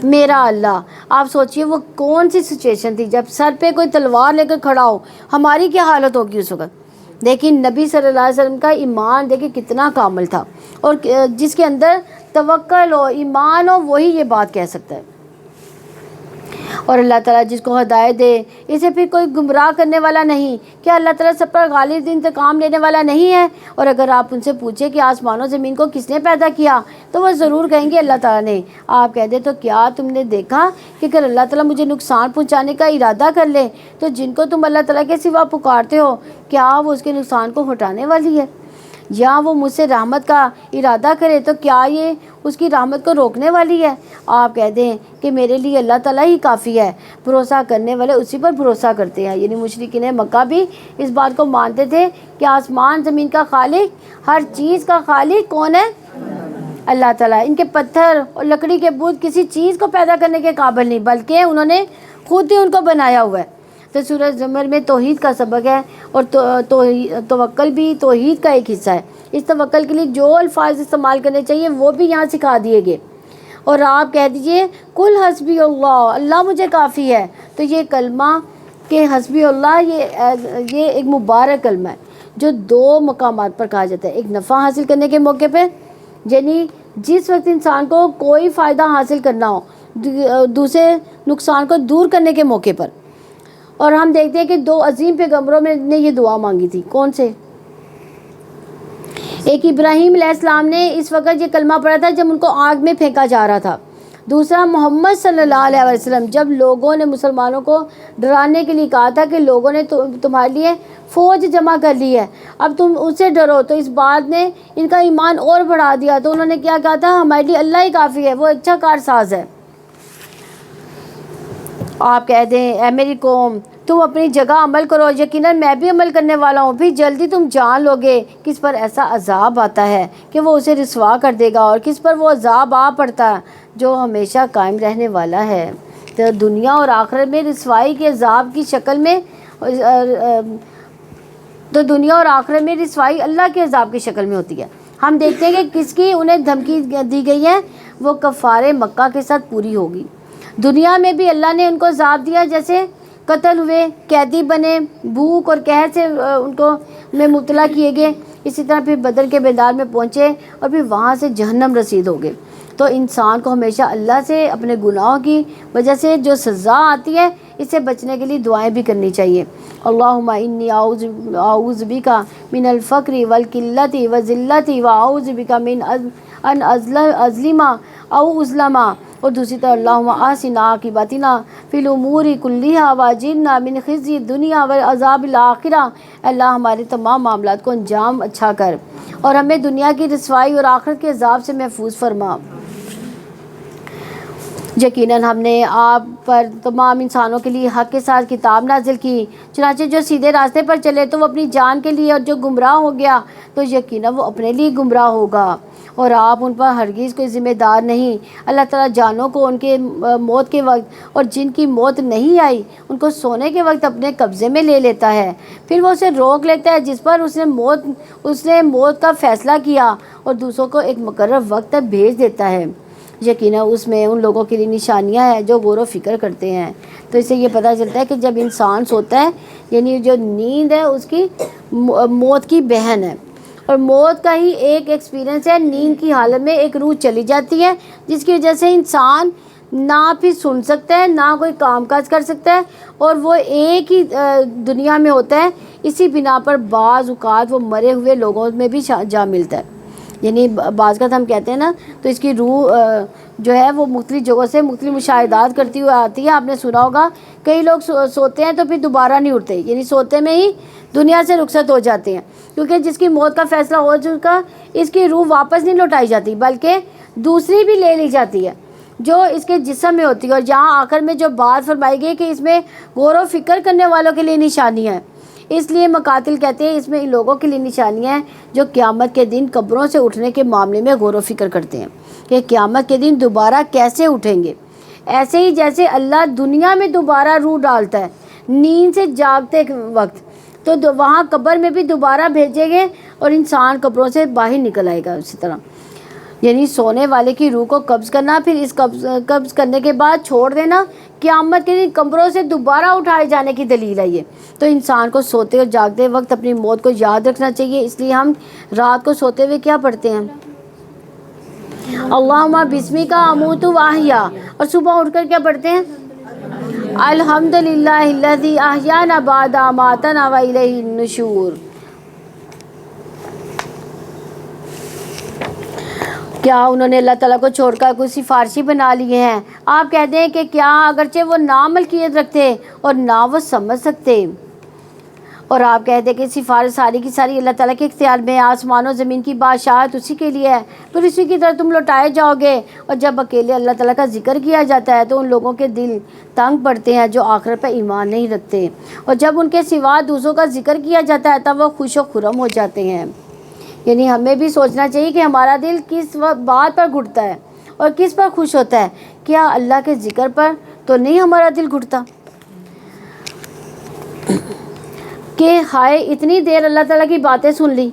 میرا اللہ۔ آپ سوچئے وہ کون سی سچویشن تھی جب سر پہ کوئی تلوار لے کر کھڑا ہو، ہماری کیا حالت ہوگی اس وقت؟ لیکن نبی صلی اللہ علیہ وسلم کا ایمان دیکھیں کتنا کامل تھا، اور جس کے اندر توکل ہو، ایمان ہو، وہی یہ بات کہہ سکتا ہے۔ اور اللہ تعالیٰ جس کو ہدایت دے اسے پھر کوئی گمراہ کرنے والا نہیں۔ کیا اللہ تعالیٰ سب پر غالب انتقام لینے والا نہیں ہے؟ اور اگر آپ ان سے پوچھیں کہ آسمان و زمین کو کس نے پیدا کیا، تو وہ ضرور کہیں گے اللہ تعالیٰ نے۔ آپ کہہ دیں تو کیا تم نے دیکھا کہ اگر اللہ تعالیٰ مجھے نقصان پہنچانے کا ارادہ کر لے تو جن کو تم اللہ تعالیٰ کے سوا پکارتے ہو، کیا وہ اس کے نقصان کو ہٹانے والی ہے؟ یا وہ مجھ سے رحمت کا ارادہ کرے تو کیا یہ اس کی رحمت کو روکنے والی ہے؟ آپ کہہ دیں کہ میرے لیے اللہ تعالیٰ ہی کافی ہے، بھروسہ کرنے والے اسی پر بھروسہ کرتے ہیں۔ یعنی مشرکین مکہ بھی اس بات کو مانتے تھے کہ آسمان زمین کا خالق، ہر چیز کا خالق کون ہے؟ اللہ تعالیٰ۔ ان کے پتھر اور لکڑی کے بت کسی چیز کو پیدا کرنے کے قابل نہیں، بلکہ انہوں نے خود ہی ان کو بنایا ہوا ہے۔ تو سورہ زمر میں توحید کا سبق ہے، اور توکل بھی توحید کا ایک حصہ ہے۔ اس توکل کے لیے جو الفاظ استعمال کرنے چاہیے وہ بھی یہاں سکھا دیے گئے۔ اور آپ کہہ دیجئے کل حسبی اللہ، اللہ مجھے کافی ہے۔ تو یہ کلمہ کہ حسبی اللہ یہ ایک مبارک کلمہ ہے جو دو مقامات پر کہا جاتا ہے۔ ایک نفع حاصل کرنے کے موقع پہ، یعنی جس وقت انسان کو کوئی فائدہ حاصل کرنا ہو، دوسرے نقصان کو دور کرنے کے موقع پر۔ اور ہم دیکھتے ہیں کہ دو عظیم پیغمبروں نے یہ دعا مانگی تھی۔ کون سے؟ ایک ابراہیم علیہ السلام نے اس وقت یہ کلمہ پڑھا تھا جب ان کو آگ میں پھینکا جا رہا تھا۔ دوسرا محمد صلی اللہ علیہ وسلم، جب لوگوں نے مسلمانوں کو ڈرانے کے لیے کہا تھا کہ لوگوں نے تمہارے لیے فوج جمع کر لی ہے، اب تم اس سے ڈرو، تو اس بات نے ان کا ایمان اور بڑھا دیا۔ تو انہوں نے کیا کہا تھا؟ ہمارے لیے اللہ ہی کافی ہے، وہ اچھا کارساز ہے۔ آپ کہہ دیں اے میری قوم تم اپنی جگہ عمل کرو، یقیناً میں بھی عمل کرنے والا ہوں، پھر جلدی تم جان لو گے کس پر ایسا عذاب آتا ہے کہ وہ اسے رسوا کر دے گا، اور کس پر وہ عذاب آ پڑتا ہے جو ہمیشہ قائم رہنے والا ہے۔ تو دنیا اور آخرت میں رسوائی کے عذاب کی شکل میں رسوائی اللہ کے عذاب کی شکل میں ہوتی ہے۔ ہم دیکھتے ہیں کہ کس کی انہیں دھمکی دی گئی ہے، وہ کفار مکہ کے ساتھ پوری ہوگی۔ دنیا میں بھی اللہ نے ان کو عذاب دیا، جیسے قتل ہوئے، قیدی بنے، بھوک اور قہر سے ان کو میں مبتلا کیے گئے، اسی طرح پھر بدر کے میدان میں پہنچے اور پھر وہاں سے جہنم رسید ہو گئے۔ تو انسان کو ہمیشہ اللہ سے اپنے گناہوں کی وجہ سے جو سزا آتی ہے اس سے بچنے کے لیے دعائیں بھی کرنی چاہیے۔ اللہم انی اعوذ بک من الفقر والقلۃ وذلۃ واعوذ بک من ان اظلم او اظلم، اور دوسری طرح اللہم احسن عاقبتنا فی الامور کلھا واجرنا من خزی الدنیا وعذاب الآخرہ۔ اللہ ہمارے تمام معاملات کو انجام اچھا کر اور ہمیں دنیا کی رسوائی اور آخرت کے عذاب سے محفوظ فرما۔ یقیناً ہم نے آپ پر تمام انسانوں کے لیے حق کے ساتھ کتاب نازل کی، چنانچہ جو سیدھے راستے پر چلے تو وہ اپنی جان کے لیے، اور جو گمراہ ہو گیا تو یقیناً وہ اپنے لیے گمراہ ہوگا، اور آپ ان پر ہرگز کوئی ذمہ دار نہیں۔ اللہ تعالیٰ جانوں کو ان کے موت کے وقت اور جن کی موت نہیں آئی ان کو سونے کے وقت اپنے قبضے میں لے لیتا ہے، پھر وہ اسے روک لیتا ہے جس پر اس نے موت کا فیصلہ کیا، اور دوسروں کو ایک مقرر وقت تک بھیج دیتا ہے۔ یقیناً اس میں ان لوگوں کے لیے نشانیاں ہیں جو غور و فکر کرتے ہیں۔ تو اس سے یہ پتہ چلتا ہے کہ جب انسان سوتا ہے، یعنی جو نیند ہے اس کی موت کی بہن ہے، اور موت کا ہی ایک ایکسپیرینس ہے، نیند کی حالت میں ایک روح چلی جاتی ہے جس کی وجہ سے انسان نہ پھر سن سکتا ہے، نہ کوئی کام کاج کر سکتا ہے، اور وہ ایک ہی دنیا میں ہوتا ہے۔ اسی بنا پر بعض اوقات وہ مرے ہوئے لوگوں میں بھی جا ملتا ہے، یعنی بعض کا ہم کہتے ہیں نا، تو اس کی روح جو ہے وہ مختلف جگہوں سے مختلف مشاہدات کرتی ہوئی آتی ہے۔ آپ نے سنا ہوگا کئی لوگ سوتے ہیں تو پھر دوبارہ نہیں اٹھتے، یعنی سوتے میں ہی دنیا سے رخصت ہو جاتے ہیں، کیونکہ جس کی موت کا فیصلہ ہو چکا اس کی روح واپس نہیں لوٹائی جاتی، بلکہ دوسری بھی لے لی جاتی ہے جو اس کے جسم میں ہوتی ہے۔ اور جہاں آخر میں جو بات فرمائی گئی کہ اس میں غور و فکر کرنے والوں کے لیے نشانیاں ہیں، اس لیے مقاتل کہتے ہیں اس میں ان لوگوں کے لیے نشانیاں ہیں جو قیامت کے دن قبروں سے اٹھنے کے معاملے میں غور و فکر کرتے ہیں کہ قیامت کے دن دوبارہ کیسے اٹھیں گے۔ ایسے ہی جیسے اللہ دنیا میں دوبارہ روح ڈالتا ہے نیند سے جاگتے وقت، تو وہاں قبر میں بھی دوبارہ بھیجیں گے اور انسان قبروں سے باہر نکل آئے گا اسی طرح۔ یعنی سونے والے کی روح کو قبض کرنا، پھر اس قبض کرنے کے بعد چھوڑ دینا، قیامت کے دن قبروں سے دوبارہ اٹھائے جانے کی دلیل ہے یہ۔ تو انسان کو سوتے اور جاگتے وقت اپنی موت کو یاد رکھنا چاہیے، اس لیے ہم رات کو سوتے ہوئے کیا پڑھتے ہیں؟ اللہم بسمک اموت و احیا، اور صبح اٹھ کر کیا پڑھتے ہیں؟ الحمدللہ الذی احیانا بعد ما اماتنا و الیہ النشور۔ کیا انہوں نے اللہ تعالیٰ کو چھوڑ کر کوئی سفارشی بنا لیے ہیں؟ آپ کہتے ہیں کہ کیا اگرچہ وہ نہ ملکیت رکھتے اور نہ وہ سمجھ سکتے، اور آپ کہتے ہیں کہ سفارش ساری کی ساری اللہ تعالیٰ کے اختیار میں، آسمان و زمین کی بادشاہت اسی کے لیے ہے، پھر اسی کی طرح تم لوٹائے جاؤ گے۔ اور جب اکیلے اللہ تعالیٰ کا ذکر کیا جاتا ہے تو ان لوگوں کے دل تنگ پڑتے ہیں جو آخرت پر ایمان نہیں رکھتے، اور جب ان کے سوا دوسروں کا ذکر کیا جاتا ہے تب وہ خوش و خرم ہو جاتے ہیں۔ یعنی ہمیں بھی سوچنا چاہیے کہ ہمارا دل کس بات پر گھٹتا ہے اور کس پر خوش ہوتا ہے۔ کیا اللہ کے ذکر پر تو نہیں ہمارا دل گھٹتا کہ ہائے اتنی دیر اللہ تعالیٰ کی باتیں سن لی،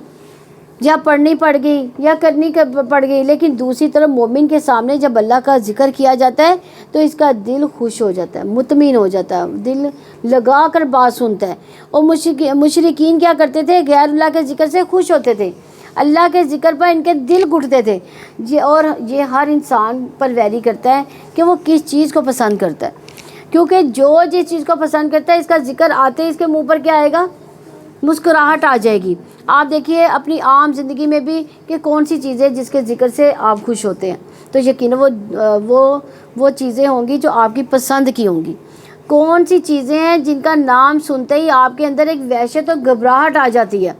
یا پڑھنی پڑ گئی یا کرنی پڑ گئی، لیکن دوسری طرف مومن کے سامنے جب اللہ کا ذکر کیا جاتا ہے تو اس کا دل خوش ہو جاتا ہے، مطمئن ہو جاتا ہے، دل لگا کر بات سنتا ہے۔ اور مشرکین کیا کرتے تھے؟ غیر اللہ کے ذکر سے خوش ہوتے تھے، اللہ کے ذکر پر ان کے دل گھٹتے تھے۔ اور یہ ہر انسان پر ویری کرتا ہے کہ وہ کس چیز کو پسند کرتا ہے، کیونکہ جو جس چیز کو پسند کرتا ہے اس کا ذکر آتے ہی اس کے منہ پر کیا آئے گا؟ مسکراہٹ آ جائے گی۔ آپ دیکھیے اپنی عام زندگی میں بھی کہ کون سی چیزیں جس کے ذکر سے آپ خوش ہوتے ہیں، تو یقیناً وہ چیزیں ہوں گی جو آپ کی پسند کی ہوں گی۔ کون سی چیزیں ہیں جن کا نام سنتے ہی آپ کے اندر ایک وحشت اور گھبراہٹ آ جاتی ہے؟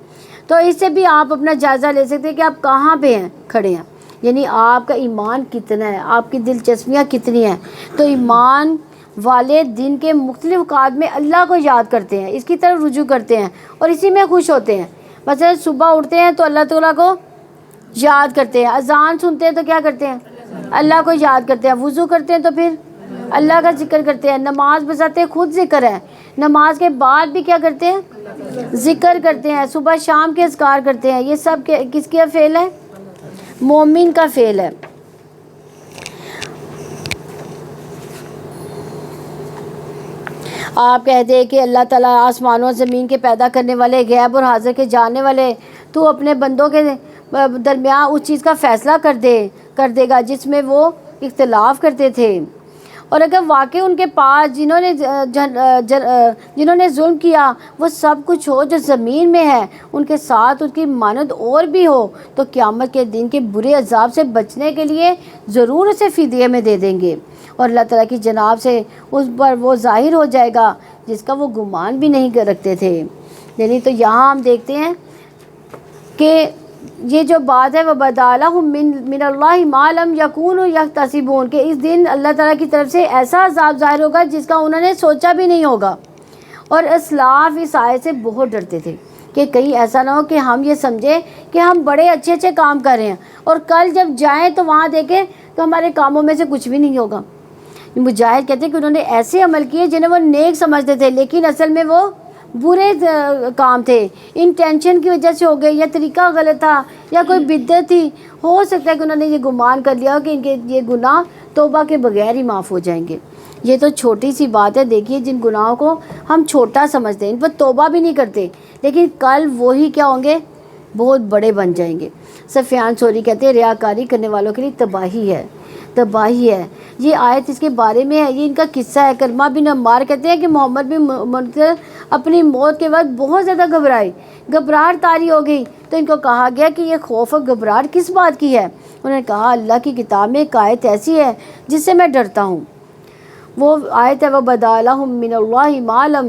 تو اس سے بھی آپ اپنا جائزہ لے سکتے ہیں کہ آپ کہاں پہ ہیں، کھڑے ہیں، یعنی آپ کا ایمان کتنا ہے، آپ کی دلچسپیاں کتنی ہیں۔ تو ایمان والے دن کے مختلف اوقات میں اللہ کو یاد کرتے ہیں، اس کی طرف رجوع کرتے ہیں اور اسی میں خوش ہوتے ہیں۔ مثلا صبح اٹھتے ہیں تو اللہ تعالیٰ کو یاد کرتے ہیں، اذان سنتے ہیں تو کیا کرتے ہیں؟ اللہ کو یاد کرتے ہیں، وضو کرتے ہیں تو پھر اللہ کا ذکر کرتے ہیں، نماز بجاتے خود ذکر ہے، نماز کے بعد بھی کیا کرتے ہیں؟ ذکر کرتے ہیں، صبح شام کے اذکار کرتے ہیں۔ یہ سب کس کا فعل ہے؟ مومن کا فعل ہے۔ آپ کہتے ہیں کہ اللہ تعالیٰ آسمانوں و زمین کے پیدا کرنے والے، غیب اور حاضر کے جاننے والے، تو اپنے بندوں کے درمیان اس چیز کا فیصلہ کر دے گا جس میں وہ اختلاف کرتے تھے۔ اور اگر واقعی ان کے پاس جنہوں نے ظلم کیا وہ سب کچھ ہو جو زمین میں ہے، ان کے ساتھ ان کی مانند اور بھی ہو، تو قیامت کے دن کے برے عذاب سے بچنے کے لیے ضرور اسے فدیے میں دے دیں گے، اور اللہ تعالیٰ کی جناب سے اس پر وہ ظاہر ہو جائے گا جس کا وہ گمان بھی نہیں رکھتے تھے۔ یعنی تو یہاں ہم دیکھتے ہیں کہ یہ جو بات ہے وہ بدالہم من اللہ ما لم یکونوا یحتسبون، کہ اس دن اللہ تعالیٰ کی طرف سے ایسا عذاب ظاہر ہوگا جس کا انہوں نے سوچا بھی نہیں ہوگا۔ اور اسلاف اس آیت سے بہت ڈرتے تھے کہ کہیں ایسا نہ ہو کہ ہم یہ سمجھیں کہ ہم بڑے اچھے اچھے کام کر رہے ہیں اور کل جب جائیں تو وہاں دیکھیں کہ ہمارے کاموں میں سے کچھ بھی نہیں ہوگا۔ مجاہد کہتے ہیں کہ انہوں نے ایسے عمل کیے جنہیں وہ نیک سمجھتے تھے لیکن اصل میں وہ برے کام تھے، انٹینشن کی وجہ سے ہو گئے، یا طریقہ غلط تھا، یا کوئی بدعت تھی۔ ہو سکتا ہے کہ انہوں نے یہ گمان کر لیا کہ ان کے یہ گناہ توبہ کے بغیر ہی معاف ہو جائیں گے۔ یہ تو چھوٹی سی بات ہے. دیکھیے جن گناہوں کو ہم چھوٹا سمجھتے ہیں ان پر توبہ بھی نہیں کرتے، لیکن کل وہی کیا ہوں گے، بہت بڑے بن جائیں گے. سفیان ثوری کہتے ہیں ریاکاری کرنے والوں کے لیے تباہی ہے، تباہی ہے. یہ آیت اس کے بارے میں ہے، یہ ان کا قصہ ہے. کرمہ بن عمار کہتے ہیں کہ محمد بن منکدر اپنی موت کے وقت بہت زیادہ گھبرائے، گھبراہٹ طاری ہو گئی. تو ان کو کہا گیا کہ یہ خوف اور گھبراہٹ کس بات کی ہے؟ انہوں نے کہا اللہ کی کتاب میں ایک آیت ایسی ہے جس سے میں ڈرتا ہوں. وہ آیت ہے وَبَدَا لَهُم مِّنَ اللَّهِ مَا لَمْ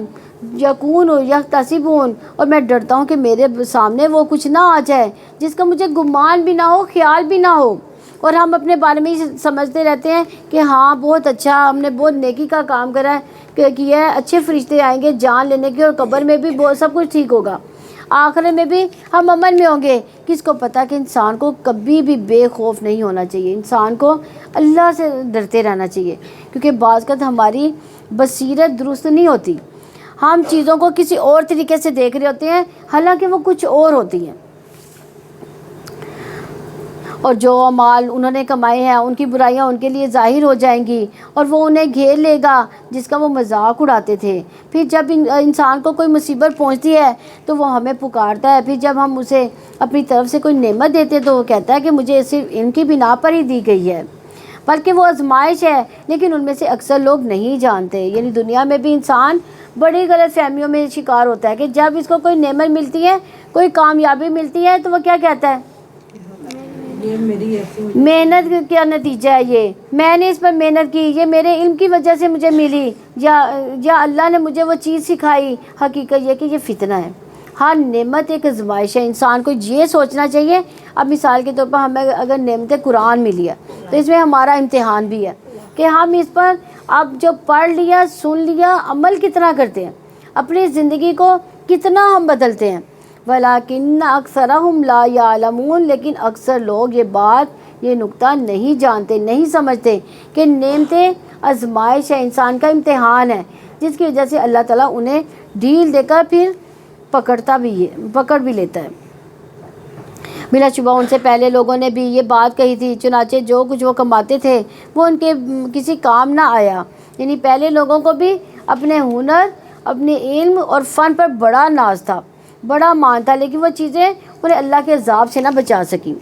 يَكُونُوا يَحْتَسِبُونَ، اور میں ڈرتا ہوں کہ میرے سامنے وہ کچھ نہ آ جائے جس کا مجھے گمان بھی نہ ہو، خیال بھی نہ ہو. اور ہم اپنے بارے میں سمجھتے رہتے ہیں کہ ہاں بہت اچھا، ہم نے بہت نیکی کا کام کرا ہے کہ کیا ہے، اچھے فرشتے آئیں گے جان لینے کے، اور قبر میں بھی بہت سب کچھ ٹھیک ہوگا، آخرت میں بھی ہم امن میں ہوں گے. کس کو پتہ کہ انسان کو کبھی بھی بے خوف نہیں ہونا چاہیے، انسان کو اللہ سے ڈرتے رہنا چاہیے. کیونکہ بعض اوقات ہماری بصیرت درست نہیں ہوتی، ہم چیزوں کو کسی اور طریقے سے دیکھ رہے ہوتے ہیں حالانکہ وہ کچھ اور ہوتی ہیں. اور جو مال انہوں نے کمائے ہیں ان کی برائیاں ان کے لیے ظاہر ہو جائیں گی اور وہ انہیں گھیر لے گا جس کا وہ مذاق اڑاتے تھے. پھر جب انسان کو کوئی مصیبت پہنچتی ہے تو وہ ہمیں پکارتا ہے، پھر جب ہم اسے اپنی طرف سے کوئی نعمت دیتے ہیں تو وہ کہتا ہے کہ مجھے صرف ان کی بنا پر ہی دی گئی ہے، بلکہ وہ آزمائش ہے. لیکن ان میں سے اکثر لوگ نہیں جانتے. یعنی دنیا میں بھی انسان بڑی غلط فہمیوں میں شکار ہوتا ہے کہ جب اس کو کوئی نعمت ملتی ہے، کوئی کامیابی ملتی ہے تو وہ کیا کہتا ہے، یہ میری محنت کیا نتیجہ ہے، یہ میں نے اس پر محنت کی، یہ میرے علم کی وجہ سے مجھے ملی، یا اللہ نے مجھے وہ چیز سکھائی. حقیقت یہ کہ یہ فتنہ ہے. ہر نعمت ایک آزمائش ہے. انسان کو یہ سوچنا چاہیے. اب مثال کے طور پر ہمیں اگر نعمت قرآن ملی ہے تو اس میں ہمارا امتحان بھی ہے کہ ہم اس پر اب جو پڑھ لیا، سن لیا، عمل کتنا کرتے ہیں، اپنی زندگی کو کتنا ہم بدلتے ہیں. وَلَٰكِنَّ أَكْثَرَهُمْ لَا يَعْلَمُونَ، لیکن اکثر لوگ یہ بات، یہ نقطہ نہیں جانتے، نہیں سمجھتے کہ نعمتیں آزمائش ہے، انسان کا امتحان ہے، جس کی وجہ سے اللہ تعالیٰ انہیں ڈھیل دے کر پھر پکڑ بھی لیتا ہے. بلا شبہ ان سے پہلے لوگوں نے بھی یہ بات کہی تھی، چنانچہ جو کچھ وہ کماتے تھے وہ ان کے کسی کام نہ آیا. یعنی پہلے لوگوں کو بھی اپنے ہنر، اپنے علم اور فن پر بڑا ناز تھا، بڑا مان تھا، لیکن وہ چیزیں انہیں اللہ کے عذاب سے نہ بچا سکیں.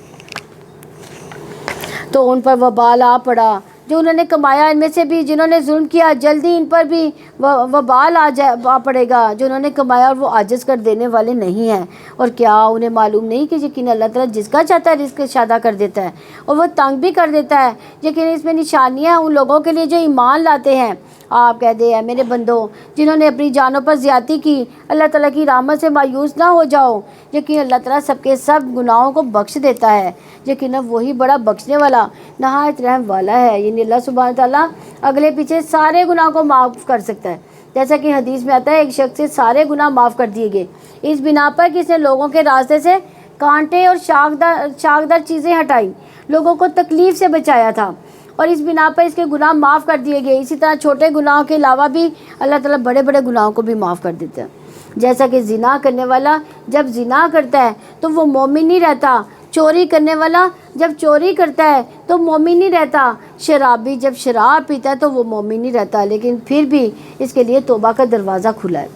تو ان پر وبال آ پڑا. جو انہوں نے کمایا ان میں سے بھی جنہوں نے ظلم کیا، جلدی ان پر بھی وبال آ پڑے گا. جو انہوں نے کمایا اور وہ عاجز کر دینے والے نہیں ہیں. اور کیا انہیں معلوم نہیں کہ یقین اللہ تعالیٰ جس کا چاہتا ہے رزق شادہ کر دیتا ہے اور وہ تنگ بھی کر دیتا ہے. یقین اس میں نشانیاں ہیں ان لوگوں کے لیے جو ایمان لاتے ہیں. آپ کہہ دے اے میرے بندو جنہوں نے اپنی جانوں پر زیادتی کی، اللہ تعالیٰ کی رحمت سے مایوس نہ ہو جاؤ. یقین اللہ تعالیٰ سب کے سب گناہوں کو بخش دیتا ہے. یقین وہی بڑا بخشنے والا نہایت رحم والا ہے. یعنی اللہ سبحانہ تعالیٰ اگلے پیچھے سارے گناہ کو معاف کر سکتا ہے. جیسا کہ حدیث میں آتا ہے ایک شخص سے سارے گناہ معاف کر دیے گئے اس بنا پر کہ اس نے لوگوں کے راستے سے کانٹے اور شاخدار چیزیں ہٹائیں، لوگوں کو تکلیف سے بچایا تھا، اور اس بنا پر اس کے گناہ معاف کر دیے گئے. اسی طرح چھوٹے گناہوں کے علاوہ بھی اللہ تعالیٰ بڑے بڑے گناہوں کو بھی معاف کر دیتا ہے. جیسا کہ زنا کرنے والا جب زنا کرتا ہے تو وہ مومن نہیں رہتا، چوری کرنے والا جب چوری کرتا ہے تو مومن نہیں رہتا، شرابی جب شراب پیتا ہے تو وہ مومن نہیں رہتا. لیکن پھر بھی اس کے لیے توبہ کا دروازہ کھلا ہے.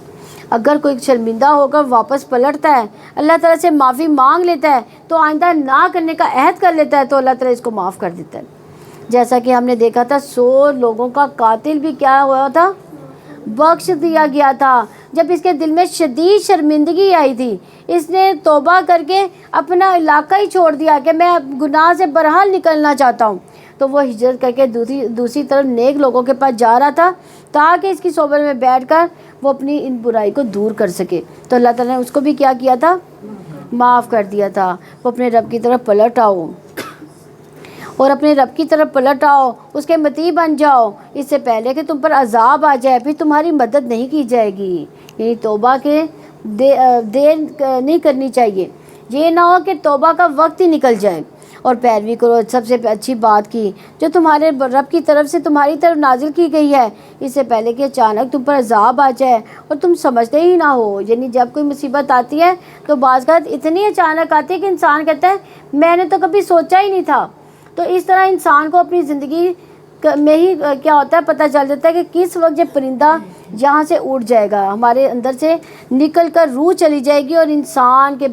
اگر کوئی شرمندہ ہو کر واپس پلٹتا ہے، اللہ تعالیٰ سے معافی مانگ لیتا ہے تو آئندہ نہ کرنے کا عہد کر لیتا ہے تو اللہ تعالیٰ اس کو معاف کر دیتا ہے. جیسا کہ ہم نے دیکھا تھا 100 لوگوں کا قاتل بھی کیا ہوا تھا، بخش دیا گیا تھا. جب اس کے دل میں شدید شرمندگی آئی تھی، اس نے توبہ کر کے اپنا علاقہ ہی چھوڑ دیا کہ میں گناہ سے برحال نکلنا چاہتا ہوں. تو وہ ہجرت کر کے دوسری طرف نیک لوگوں کے پاس جا رہا تھا تاکہ اس کی صحبت میں بیٹھ کر وہ اپنی ان برائی کو دور کر سکے. تو اللہ تعالیٰ نے اس کو بھی کیا کیا تھا، معاف کر دیا تھا. وہ اپنے رب کی طرف پلٹ آؤ، اور اپنے رب کی طرف پلٹ آؤ، اس کے مطیع بن جاؤ اس سے پہلے کہ تم پر عذاب آ جائے، پھر تمہاری مدد نہیں کی جائے گی. یعنی توبہ کے دیر نہیں کرنی چاہیے. یہ نہ ہو کہ توبہ کا وقت ہی نکل جائے. اور پیروی کرو سب سے اچھی بات کی جو تمہارے رب کی طرف سے تمہاری طرف نازل کی گئی ہے، اس سے پہلے کہ اچانک تم پر عذاب آ جائے اور تم سمجھتے ہی نہ ہو. یعنی جب کوئی مصیبت آتی ہے تو بعض اوقات اتنی اچانک آتی ہے کہ انسان کہتا ہے میں نے تو کبھی سوچا ہی نہیں تھا. تو اس طرح انسان کو اپنی زندگی میں ہی کیا ہوتا ہے پتہ چل جاتا ہے کہ کس وقت یہ پرندہ یہاں سے اڑ جائے گا، ہمارے اندر سے نکل کر روح چلی جائے گی اور انسان کے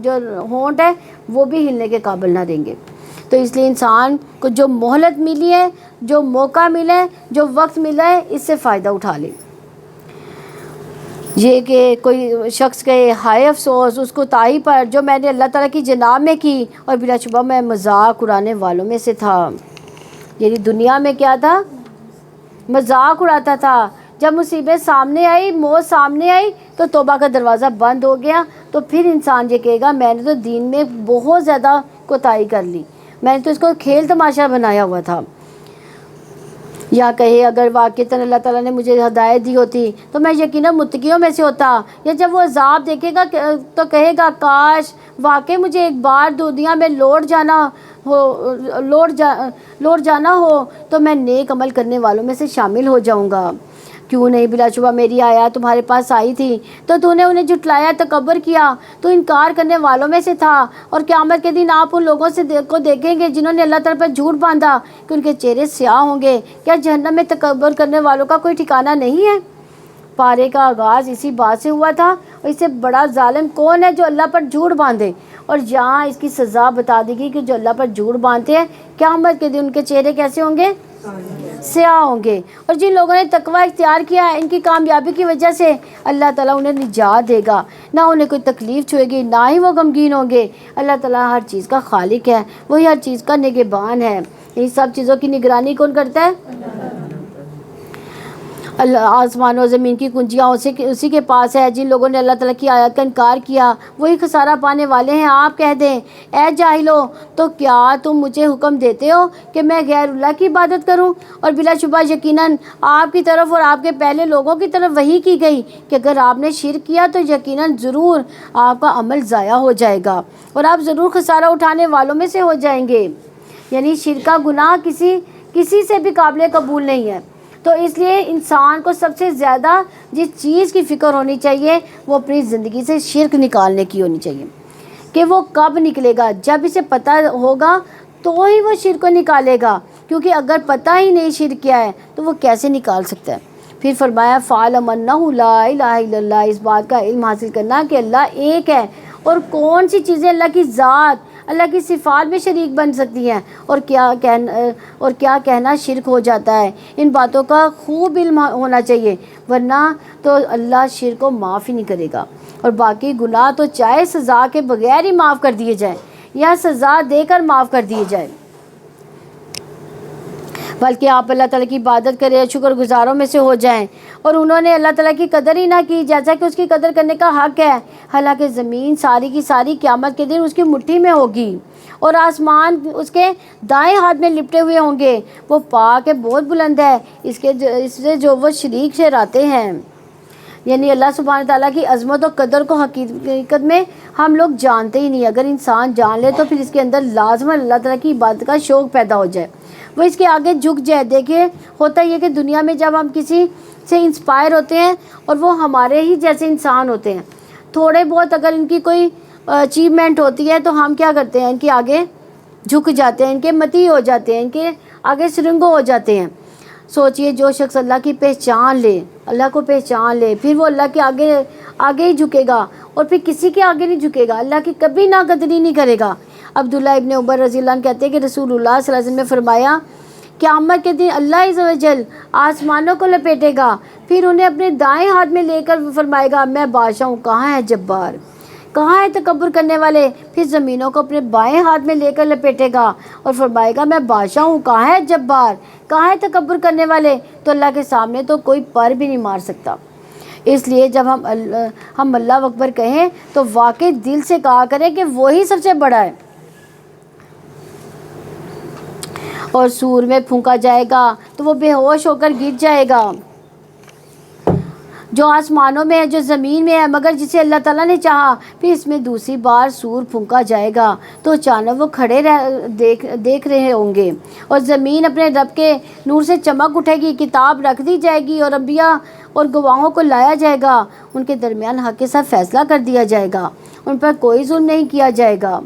جو ہونٹ ہے وہ بھی ہلنے کے قابل نہ رہیں گے۔ تو اس لیے انسان کو جو مہلت ملی ہے، جو موقع ملا ہے، جو وقت ملا ہے، اس سے فائدہ اٹھا لے۔ یہ کہ کوئی شخص کہے ہائے افسوس اس کوتاہی پر جو میں نے اللہ تعالیٰ کی جناب میں کی، اور بلا شبہ میں مذاق اڑانے والوں میں سے تھا۔ یعنی دنیا میں کیا تھا؟ مذاق اڑاتا تھا۔ جب مصیبت سامنے آئی، موت سامنے آئی، تو توبہ کا دروازہ بند ہو گیا، تو پھر انسان یہ کہے گا میں نے تو دین میں بہت زیادہ کوتاہی کر لی، میں نے تو اس کو کھیل تماشا بنایا ہوا تھا۔ یا کہے اگر واقعتاً اللہ تعالیٰ نے مجھے ہدایت دی ہوتی تو میں یقیناً متقیوں میں سے ہوتا۔ یا جب وہ عذاب دیکھے گا تو کہے گا کاش واقعی مجھے ایک بار دنیا میں لوٹ جانا ہو تو میں نیک عمل کرنے والوں میں سے شامل ہو جاؤں گا۔ کیوں نہیں، بلا شبہ میری آیات تمہارے پاس آئی تھی تو تو نے انہیں جھٹلایا، تکبر کیا، تو انکار کرنے والوں میں سے تھا۔ اور قیامت کے دن آپ ان لوگوں سے کو دیکھیں گے جنہوں نے اللہ تعالیٰ پر جھوٹ باندھا کہ ان کے چہرے سیاہ ہوں گے۔ کیا جہنم میں تکبر کرنے والوں کا کوئی ٹھکانہ نہیں ہے؟ پارے کا آغاز اسی بات سے ہوا تھا، اور اس سے بڑا ظالم کون ہے جو اللہ پر جھوٹ باندھے؟ اور یہاں اس کی سزا بتا دی گئی کہ جو اللہ پر جھوٹ باندھتے ہیں قیامت کے دن ان کے چہرے کیسے ہوں گے؟ سیاہ ہوں گے۔ اور جن لوگوں نے تقوی اختیار کیا ہے ان کی کامیابی کی وجہ سے اللہ تعالیٰ انہیں نجات دے گا، نہ انہیں کوئی تکلیف چھوئے گی، نہ ہی وہ غمگین ہوں گے۔ اللہ تعالیٰ ہر چیز کا خالق ہے، وہی ہر چیز کا نگہبان ہے۔ یہ سب چیزوں کی نگرانی کون کرتا ہے؟ اللہ۔ آسمان و زمین کی کنجیاں اسی کے پاس ہے۔ جن لوگوں نے اللہ تعالیٰ کی آیات کا انکار کیا وہی خسارہ پانے والے ہیں۔ آپ کہہ دیں اے جاہلو، تو کیا تم مجھے حکم دیتے ہو کہ میں غیر اللہ کی عبادت کروں؟ اور بلا شبہ یقیناً آپ کی طرف اور آپ کے پہلے لوگوں کی طرف وحی کی گئی کہ اگر آپ نے شرک کیا تو یقیناً ضرور آپ کا عمل ضائع ہو جائے گا اور آپ ضرور خسارہ اٹھانے والوں میں سے ہو جائیں گے۔ یعنی شرک کا گناہ کسی سے بھی قابل قبول نہیں ہے۔ تو اس لیے انسان کو سب سے زیادہ جس چیز کی فکر ہونی چاہیے وہ اپنی زندگی سے شرک نکالنے کی ہونی چاہیے، کہ وہ کب نکلے گا۔ جب اسے پتہ ہوگا تو ہی وہ شرک کو نکالے گا، کیونکہ اگر پتہ ہی نہیں شرک کیا ہے تو وہ کیسے نکال سکتا ہے۔ پھر فرمایا فَاعْلَمْ أَنَّهُ لَا إِلَٰهَ إِلَّا اللَّهُ، اس بات کا علم حاصل کرنا کہ اللہ ایک ہے، اور کون سی چیزیں اللہ کی ذات، اللہ کی صفات میں شریک بن سکتی ہیں، اور کیا کہنا شرک ہو جاتا ہے۔ ان باتوں کا خوب علم ہونا چاہیے، ورنہ تو اللہ شرک کو معاف ہی نہیں کرے گا۔ اور باقی گناہ تو چاہے سزا کے بغیر ہی معاف کر دیے جائیں یا سزا دے کر معاف کر دیے جائیں، بلکہ آپ اللہ تعالیٰ کی عبادت کریں، شکر گزاروں میں سے ہو جائیں۔ اور انہوں نے اللہ تعالیٰ کی قدر ہی نہ کی جیسا کہ اس کی قدر کرنے کا حق ہے، حالانکہ زمین ساری کی ساری قیامت کے دن اس کی مٹھی میں ہوگی اور آسمان اس کے دائیں ہاتھ میں لپٹے ہوئے ہوں گے۔ وہ پاک ہے، بہت بلند ہے اس سے جو وہ شریک ٹھہراتے ہیں۔ یعنی اللہ سبحانہ تعالیٰ کی عظمت و قدر کو حقیقت میں ہم لوگ جانتے ہی نہیں۔ اگر انسان جان لے تو پھر اس کے اندر لازم اللہ تعالیٰ کی عبادت کا شوق پیدا ہو جائے، وہ اس کے آگے جھک جائے۔ دیکھیے ہوتا یہ کہ دنیا میں جب ہم کسی سے انسپائر ہوتے ہیں اور وہ ہمارے ہی جیسے انسان ہوتے ہیں، تھوڑے بہت اگر ان کی کوئی اچیومنٹ ہوتی ہے تو ہم کیا کرتے ہیں؟ ان کے آگے جھک جاتے ہیں، ان کے متی ہو جاتے ہیں، ان کے آگے سرنگو ہو جاتے ہیں۔ سوچئے جو شخص اللہ کی پہچان لے، اللہ کو پہچان لے، پھر وہ اللہ کے آگے ہی جھکے گا اور پھر کسی کے آگے نہیں جھکے گا، اللہ کی کبھی ناقدری نہیں کرے گا۔ عبداللہ ابن عمر رضی اللہ عنہ کہتے ہیں کہ رسول اللہ صلی اللہ علیہ وسلم نے فرمایا قیامت کے دن اللہ عز و جل آسمانوں کو لپیٹے گا، پھر انہیں اپنے دائیں ہاتھ میں لے کر فرمائے گا میں بادشاہ ہوں، کہاں ہے جبار، کہاں ہے تکبر کرنے والے؟ پھر زمینوں کو اپنے بائیں ہاتھ میں لے کر لپیٹے گا اور فرمائے گا میں بادشاہ ہوں، کہاں ہے جبار، کہاں ہے تکبر کرنے والے؟ تو اللہ کے سامنے تو کوئی پر بھی نہیں مار سکتا۔ اس لیے جب ہم اللہ اکبر کہیں تو واقعی دل سے کہا کریں کہ وہی سب سے بڑا ہے۔ اور سور میں پھونکا جائے گا تو وہ بے ہوش ہو کر گر جائے گا، جو آسمانوں میں ہے، جو زمین میں ہے، مگر جسے اللہ تعالیٰ نے چاہا۔ پھر اس میں دوسری بار سور پھونکا جائے گا تو اچانک وہ کھڑے دیکھ رہے ہوں گے، اور زمین اپنے رب کے نور سے چمک اٹھے گی، کتاب رکھ دی جائے گی اور انبیاء اور گواہوں کو لایا جائے گا، ان کے درمیان حق کے ساتھ فیصلہ کر دیا جائے گا، ان پر کوئی ظلم نہیں کیا جائے گا۔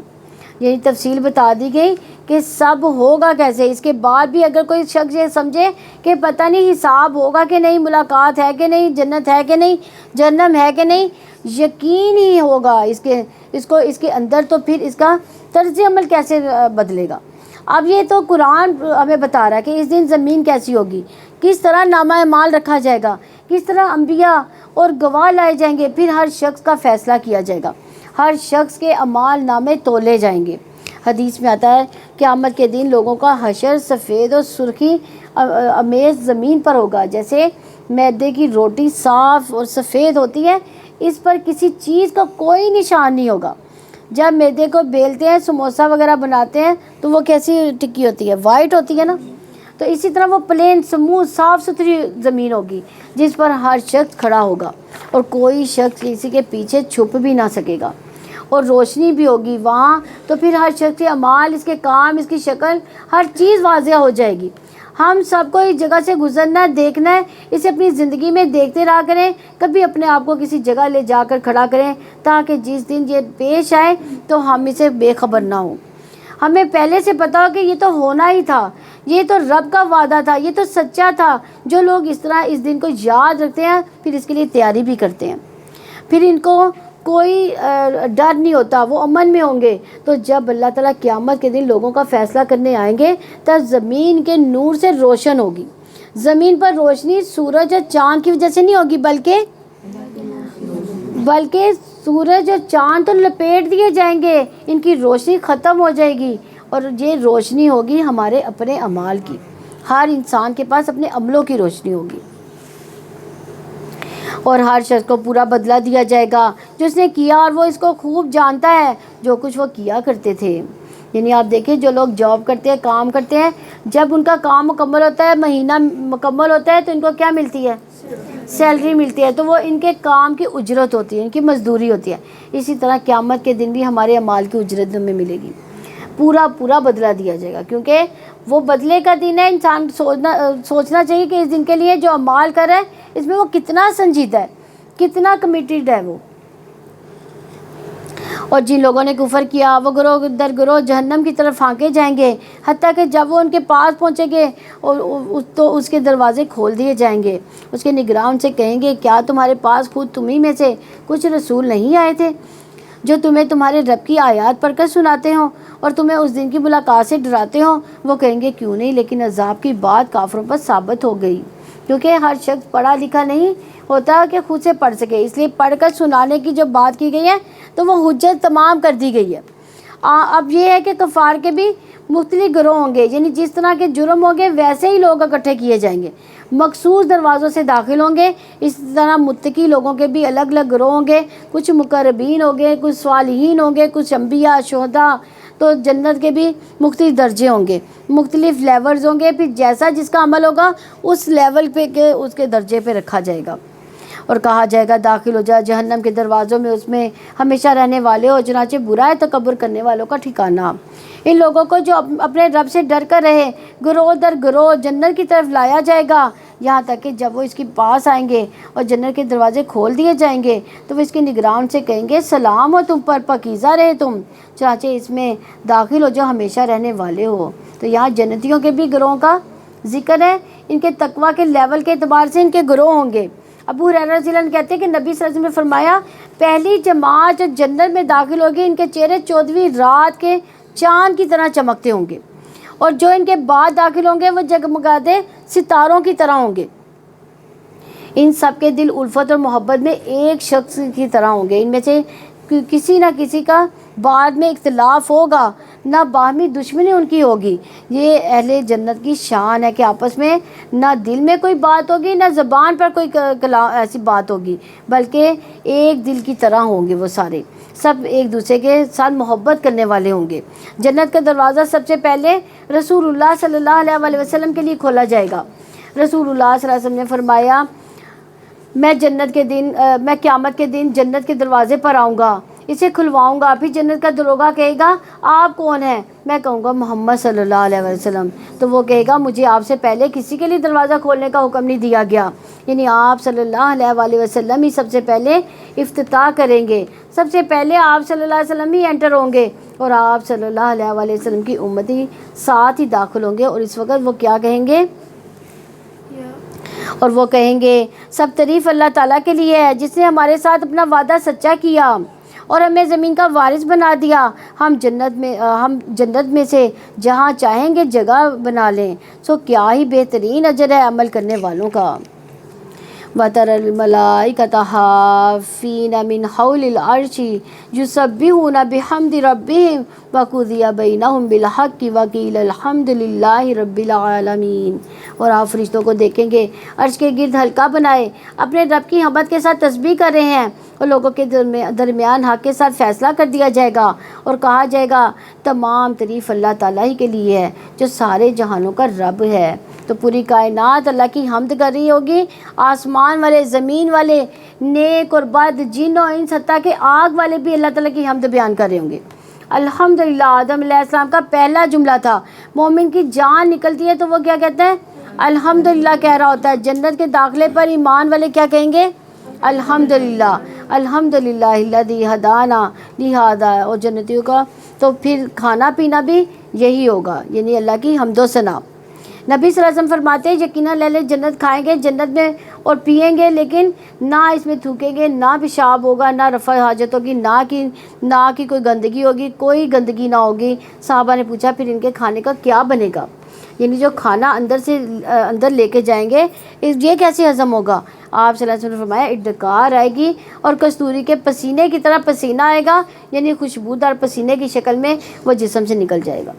یہی تفصیل بتا دی گئی کہ سب ہوگا کیسے. اس کے بعد بھی اگر کوئی شخص یہ سمجھے کہ پتہ نہیں حساب ہوگا کہ نہیں, ملاقات ہے کہ نہیں, جنت ہے کہ نہیں, جہنم ہے کہ نہیں, یقین ہی ہوگا اس کے اندر, تو پھر اس کا طرز عمل کیسے بدلے گا. اب یہ تو قرآن ہمیں بتا رہا ہے کہ اس دن زمین کیسی ہوگی, کس طرح نامہ اعمال رکھا جائے گا, کس طرح انبیاء اور گواہ لائے جائیں گے, پھر ہر شخص کا فیصلہ کیا جائے گا, ہر شخص کے اعمال نامے تولے جائیں گے. حدیث میں آتا ہے قیامت کے دن لوگوں کا حشر سفید اور سرخی امیز زمین پر ہوگا, جیسے میدے کی روٹی صاف اور سفید ہوتی ہے, اس پر کسی چیز کا کوئی نشان نہیں ہوگا. جب میدے کو بیلتے ہیں, سموسہ وغیرہ بناتے ہیں, تو وہ کیسی ٹکی ہوتی ہے, وائٹ ہوتی ہے نا. تو اسی طرح وہ پلین سموتھ صاف ستھری زمین ہوگی جس پر ہر شخص کھڑا ہوگا اور کوئی شخص کسی کے پیچھے چھپ بھی نہ سکے گا, اور روشنی بھی ہوگی وہاں. تو پھر ہر شخص کے اعمال, اس کے کام, اس کی شکل, ہر چیز واضح ہو جائے گی. ہم سب کو اس جگہ سے گزرنا ہے, دیکھنا ہے, اسے اپنی زندگی میں دیکھتے رہا کریں. کبھی اپنے آپ کو کسی جگہ لے جا کر کھڑا کریں تاکہ جس دن یہ پیش آئے تو ہم اسے بے خبر نہ ہوں. ہمیں پہلے سے پتا ہو کہ یہ تو ہونا ہی تھا, یہ تو رب کا وعدہ تھا, یہ تو سچا تھا. جو لوگ اس طرح اس دن کو یاد رکھتے ہیں, پھر اس کے لیے تیاری بھی کرتے ہیں, پھر ان کو کوئی ڈر نہیں ہوتا, وہ امن میں ہوں گے. تو جب اللہ تعالیٰ قیامت کے دن لوگوں کا فیصلہ کرنے آئیں گے, تب زمین کے نور سے روشن ہوگی. زمین پر روشنی سورج اور چاند کی وجہ سے نہیں ہوگی, بلکہ سورج اور چاند تو لپیٹ دیے جائیں گے, ان کی روشنی ختم ہو جائے گی, اور یہ روشنی ہوگی ہمارے اپنے اعمال کی. ہر انسان کے پاس اپنے عملوں کی روشنی ہوگی, اور ہر شخص کو پورا بدلہ دیا جائے گا جو اس نے کیا, اور وہ اس کو خوب جانتا ہے جو کچھ وہ کیا کرتے تھے. یعنی آپ دیکھیں جو لوگ جاب کرتے ہیں, کام کرتے ہیں, جب ان کا کام مکمل ہوتا ہے, مہینہ مکمل ہوتا ہے, تو ان کو کیا ملتی ہے, سیلری ملتی ہے. تو وہ ان کے کام کی اجرت ہوتی ہے, ان کی مزدوری ہوتی ہے. اسی طرح قیامت کے دن بھی ہمارے اعمال کی اجرت ہمیں ملے گی, پورا بدلہ دیا جائے گا, کیونکہ وہ بدلے کا دن ہے. انسان سوچنا چاہیے کہ اس دن کے لیے جو اعمال کر رہا ہے اس میں وہ کتنا سنجیدہ ہے, کتنا کمیٹیڈ ہے وہ. اور جن لوگوں نے کفر کیا وہ گروہ در گروہ جہنم کی طرف پھانکے جائیں گے, حتیٰ کہ جب وہ ان کے پاس پہنچیں گے اور تو اس کے دروازے کھول دیے جائیں گے. اس کے نگراں سے کہیں گے, کیا تمہارے پاس خود تمہیں میں سے کچھ رسول نہیں آئے تھے جو تمہیں تمہارے رب کی آیات پڑھ کر سناتے ہوں اور تمہیں اس دن کی ملاقات سے ڈراتے ہوں؟ وہ کہیں گے کیوں نہیں, لیکن عذاب کی بات کافروں پر ثابت ہو گئی, کیونکہ ہر شخص پڑھا لکھا نہیں ہوتا کہ خود سے پڑھ سکے. اس لیے پڑھ کر سنانے کی جو بات کی گئی ہے تو وہ حجت تمام کر دی گئی ہے. اب یہ ہے کہ کفار کے بھی مختلف گروہ ہوں گے, یعنی جس طرح کے جرم ہوں گے ویسے ہی لوگ اکٹھے کیے جائیں گے, مخصوص دروازوں سے داخل ہوں گے. اس طرح متقی لوگوں کے بھی الگ الگ گروہ ہوں گے, کچھ مقربین ہوں گے, کچھ صالحین ہوں گے, کچھ انبیاء, شہداء. تو جنت کے بھی مختلف درجے ہوں گے, مختلف لیولز ہوں گے. پھر جیسا جس کا عمل ہوگا اس لیول پہ اس کے درجے پہ رکھا جائے گا, اور کہا جائے گا داخل ہو جا جہنم کے دروازوں میں, اس میں ہمیشہ رہنے والے ہو, چنانچہ برا ہے تکبر کرنے والوں کا ٹھکانہ. ان لوگوں کو جو اپنے رب سے ڈر کر رہے, گروہ در گروہ جنت کی طرف لایا جائے گا, یہاں تک کہ جب وہ اس کے پاس آئیں گے اور جنت کے دروازے کھول دیے جائیں گے تو وہ اس کے نگران سے کہیں گے, سلام ہو تم پر, پاکیزہ رہے تم, چنانچہ اس میں داخل ہو جو ہمیشہ رہنے والے ہو. تو یہاں جنتیوں کے بھی گروہوں کا ذکر ہے, ان کے تقویٰ کے لیول کے اعتبار سے ان کے گروہ ہوں گے. ابو ہریرہ رضی اللہ عنہ کہتے ہیں کہ نبی صلی اللہ علیہ وسلم نے فرمایا, پہلی جماعت جو جنت میں داخل ہوگی ان کے چہرے 14ویں رات کے چاند کی طرح چمکتے ہوں گے, اور جو ان کے بعد داخل ہوں گے وہ جگمگاتے ستاروں کی طرح ہوں گے. ان سب کے دل الفت اور محبت میں ایک شخص کی طرح ہوں گے. ان میں سے کسی نہ کسی کا بعد میں اختلاف ہوگا, نہ باہمی دشمنی ان کی ہوگی. یہ اہل جنت کی شان ہے کہ آپس میں نہ دل میں کوئی بات ہوگی, نہ زبان پر کوئی ایسی بات ہوگی, بلکہ ایک دل کی طرح ہوں گے. وہ سارے سب ایک دوسرے کے ساتھ محبت کرنے والے ہوں گے. جنت کا دروازہ سب سے پہلے رسول اللہ صلی اللہ علیہ وسلم کے لیے کھولا جائے گا. رسول اللہ صلی اللہ علیہ وسلم نے فرمایا, میں قیامت کے دن جنت کے دروازے پر آؤں گا, اسے کھلواؤں گا. پھر جنت کا دروگا کہے گا, آپ کون ہیں؟ میں کہوں گا محمد صلی اللہ علیہ وسلم. تو وہ کہے گا, مجھے آپ سے پہلے کسی کے لیے دروازہ کھولنے کا حکم نہیں دیا گیا. یعنی آپ صلی اللہ علیہ وسلم ہی سب سے پہلے افتتاح کریں گے, سب سے پہلے آپ صلی اللہ علیہ وسلم ہی انٹر ہوں گے, اور آپ صلی اللہ علیہ وآلہ وسلم کی امتی ساتھ ہی داخل ہوں گے، اور اس وقت وہ کیا کہیں گے؟ اور وہ کہیں گے سب تعریف اللہ تعالیٰ کے لیے ہے جس نے ہمارے ساتھ اپنا وعدہ سچا کیا اور ہمیں زمین کا وارث بنا دیا، ہم جنت میں سے جہاں چاہیں گے جگہ بنا لیں، سو کیا ہی بہترین اجر ہے عمل کرنے والوں کا۔ وَتَرَى الْمَلَائِكَةَ حَافِّينَ مِنْ حَوْلِ الْعَرْشِ يُسَبِّحُونَ بِحَمْدِ رَبِّهِمْ وَقُضِيَ بَيْنَهُمْ بِالْحَقِّ وَقِيلَ الْحَمْدُ لِلَّهِ رَبِّ الْعَالَمِينَ۔ اور آپ فرشتوں کو دیکھیں گے عرش کے گرد حلقہ بنائے اپنے رب کی حمد کے ساتھ تسبیح کر رہے ہیں، اور لوگوں کے درمیان حق کے ساتھ فیصلہ کر دیا جائے گا، اور کہا جائے گا تمام تعریف اللہ تعالیٰ ہی کے لیے ہے جو سارے جہانوں کا رب ہے۔ تو پوری کائنات اللہ کی حمد کر رہی ہوگی، آسمان والے، زمین والے، نیک اور بد، جن و انس، حتیٰ کہ آگ والے بھی اللہ تعالیٰ کی حمد بیان کر رہے ہوں گے۔ الحمدللہ آدم علیہ السلام کا پہلا جملہ تھا، مومن کی جان نکلتی ہے تو وہ کیا کہتا ہے؟ الحمدللہ کہہ رہا ہوتا ہے۔ جنت کے داخلے پر ایمان والے کیا کہیں گے؟ الحمدللہ، الحمدللہ الذی ہدانا لہذا، اور جنتیوں کا تو پھر کھانا پینا بھی یہی ہوگا، یعنی اللہ کی حمد و ثنا۔ نبی صلی اللہ علیہ وسلم فرماتے ہیں یقیناً اہل جنت کھائیں گے جنت میں اور پئیں گے، لیکن نہ اس میں تھوکیں گے، نہ پیشاب ہوگا، نہ رفع حاجت ہوگی، نہ کی کوئی گندگی ہوگی، کوئی گندگی نہ ہوگی۔ صحابہ نے پوچھا پھر ان کے کھانے کا کیا بنے گا؟ یعنی جو کھانا اندر لے کے جائیں گے یہ کیسے ہضم ہوگا؟ آپ صلی اللہ علیہ وسلم نے فرمایا ادکار آئے گی اور کستوری کے پسینے کی طرح پسینہ آئے گا، یعنی خوشبودار پسینے کی شکل میں وہ جسم سے نکل جائے گا۔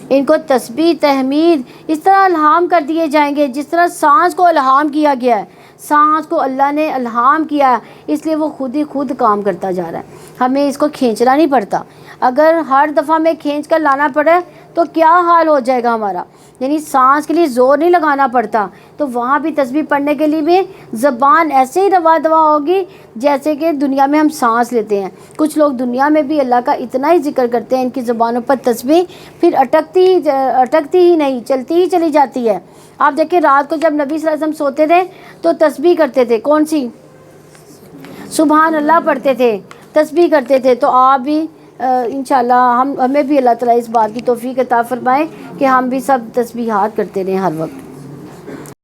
ان کو تسبیح، تحمید اس طرح الہام کر دیے جائیں گے جس طرح سانس کو الہام کیا گیا ہے۔ سانس کو اللہ نے الہام کیا ہے، اس لیے وہ خود ہی خود کام کرتا جا رہا ہے، ہمیں اس کو کھینچنا نہیں پڑتا۔ اگر ہر دفعہ میں کھینچ کر لانا پڑے تو کیا حال ہو جائے گا ہمارا، یعنی سانس کے لیے زور نہیں لگانا پڑتا، تو وہاں بھی تسبیح پڑھنے کے لیے بھی زبان ایسے ہی روا دوا ہوگی جیسے کہ دنیا میں ہم سانس لیتے ہیں۔ کچھ لوگ دنیا میں بھی اللہ کا اتنا ہی ذکر کرتے ہیں، ان کی زبانوں پر تسبیح پھر اٹکتی ہی نہیں، چلتی ہی چلی جاتی ہے۔ آپ دیکھیں رات کو جب نبی صلی اللہ علیہ وسلم سوتے تھے تو تسبیح کرتے تھے، کون سی؟ سبحان اللہ پڑھتے تھے، تسبیح کرتے تھے۔ تو آپ بھی انشاءاللہ ہمیں بھی اللہ تعالیٰ اس بات کی توفیق عطا فرمائے کہ ہم بھی سب تسبیحات کرتے رہیں ہر وقت۔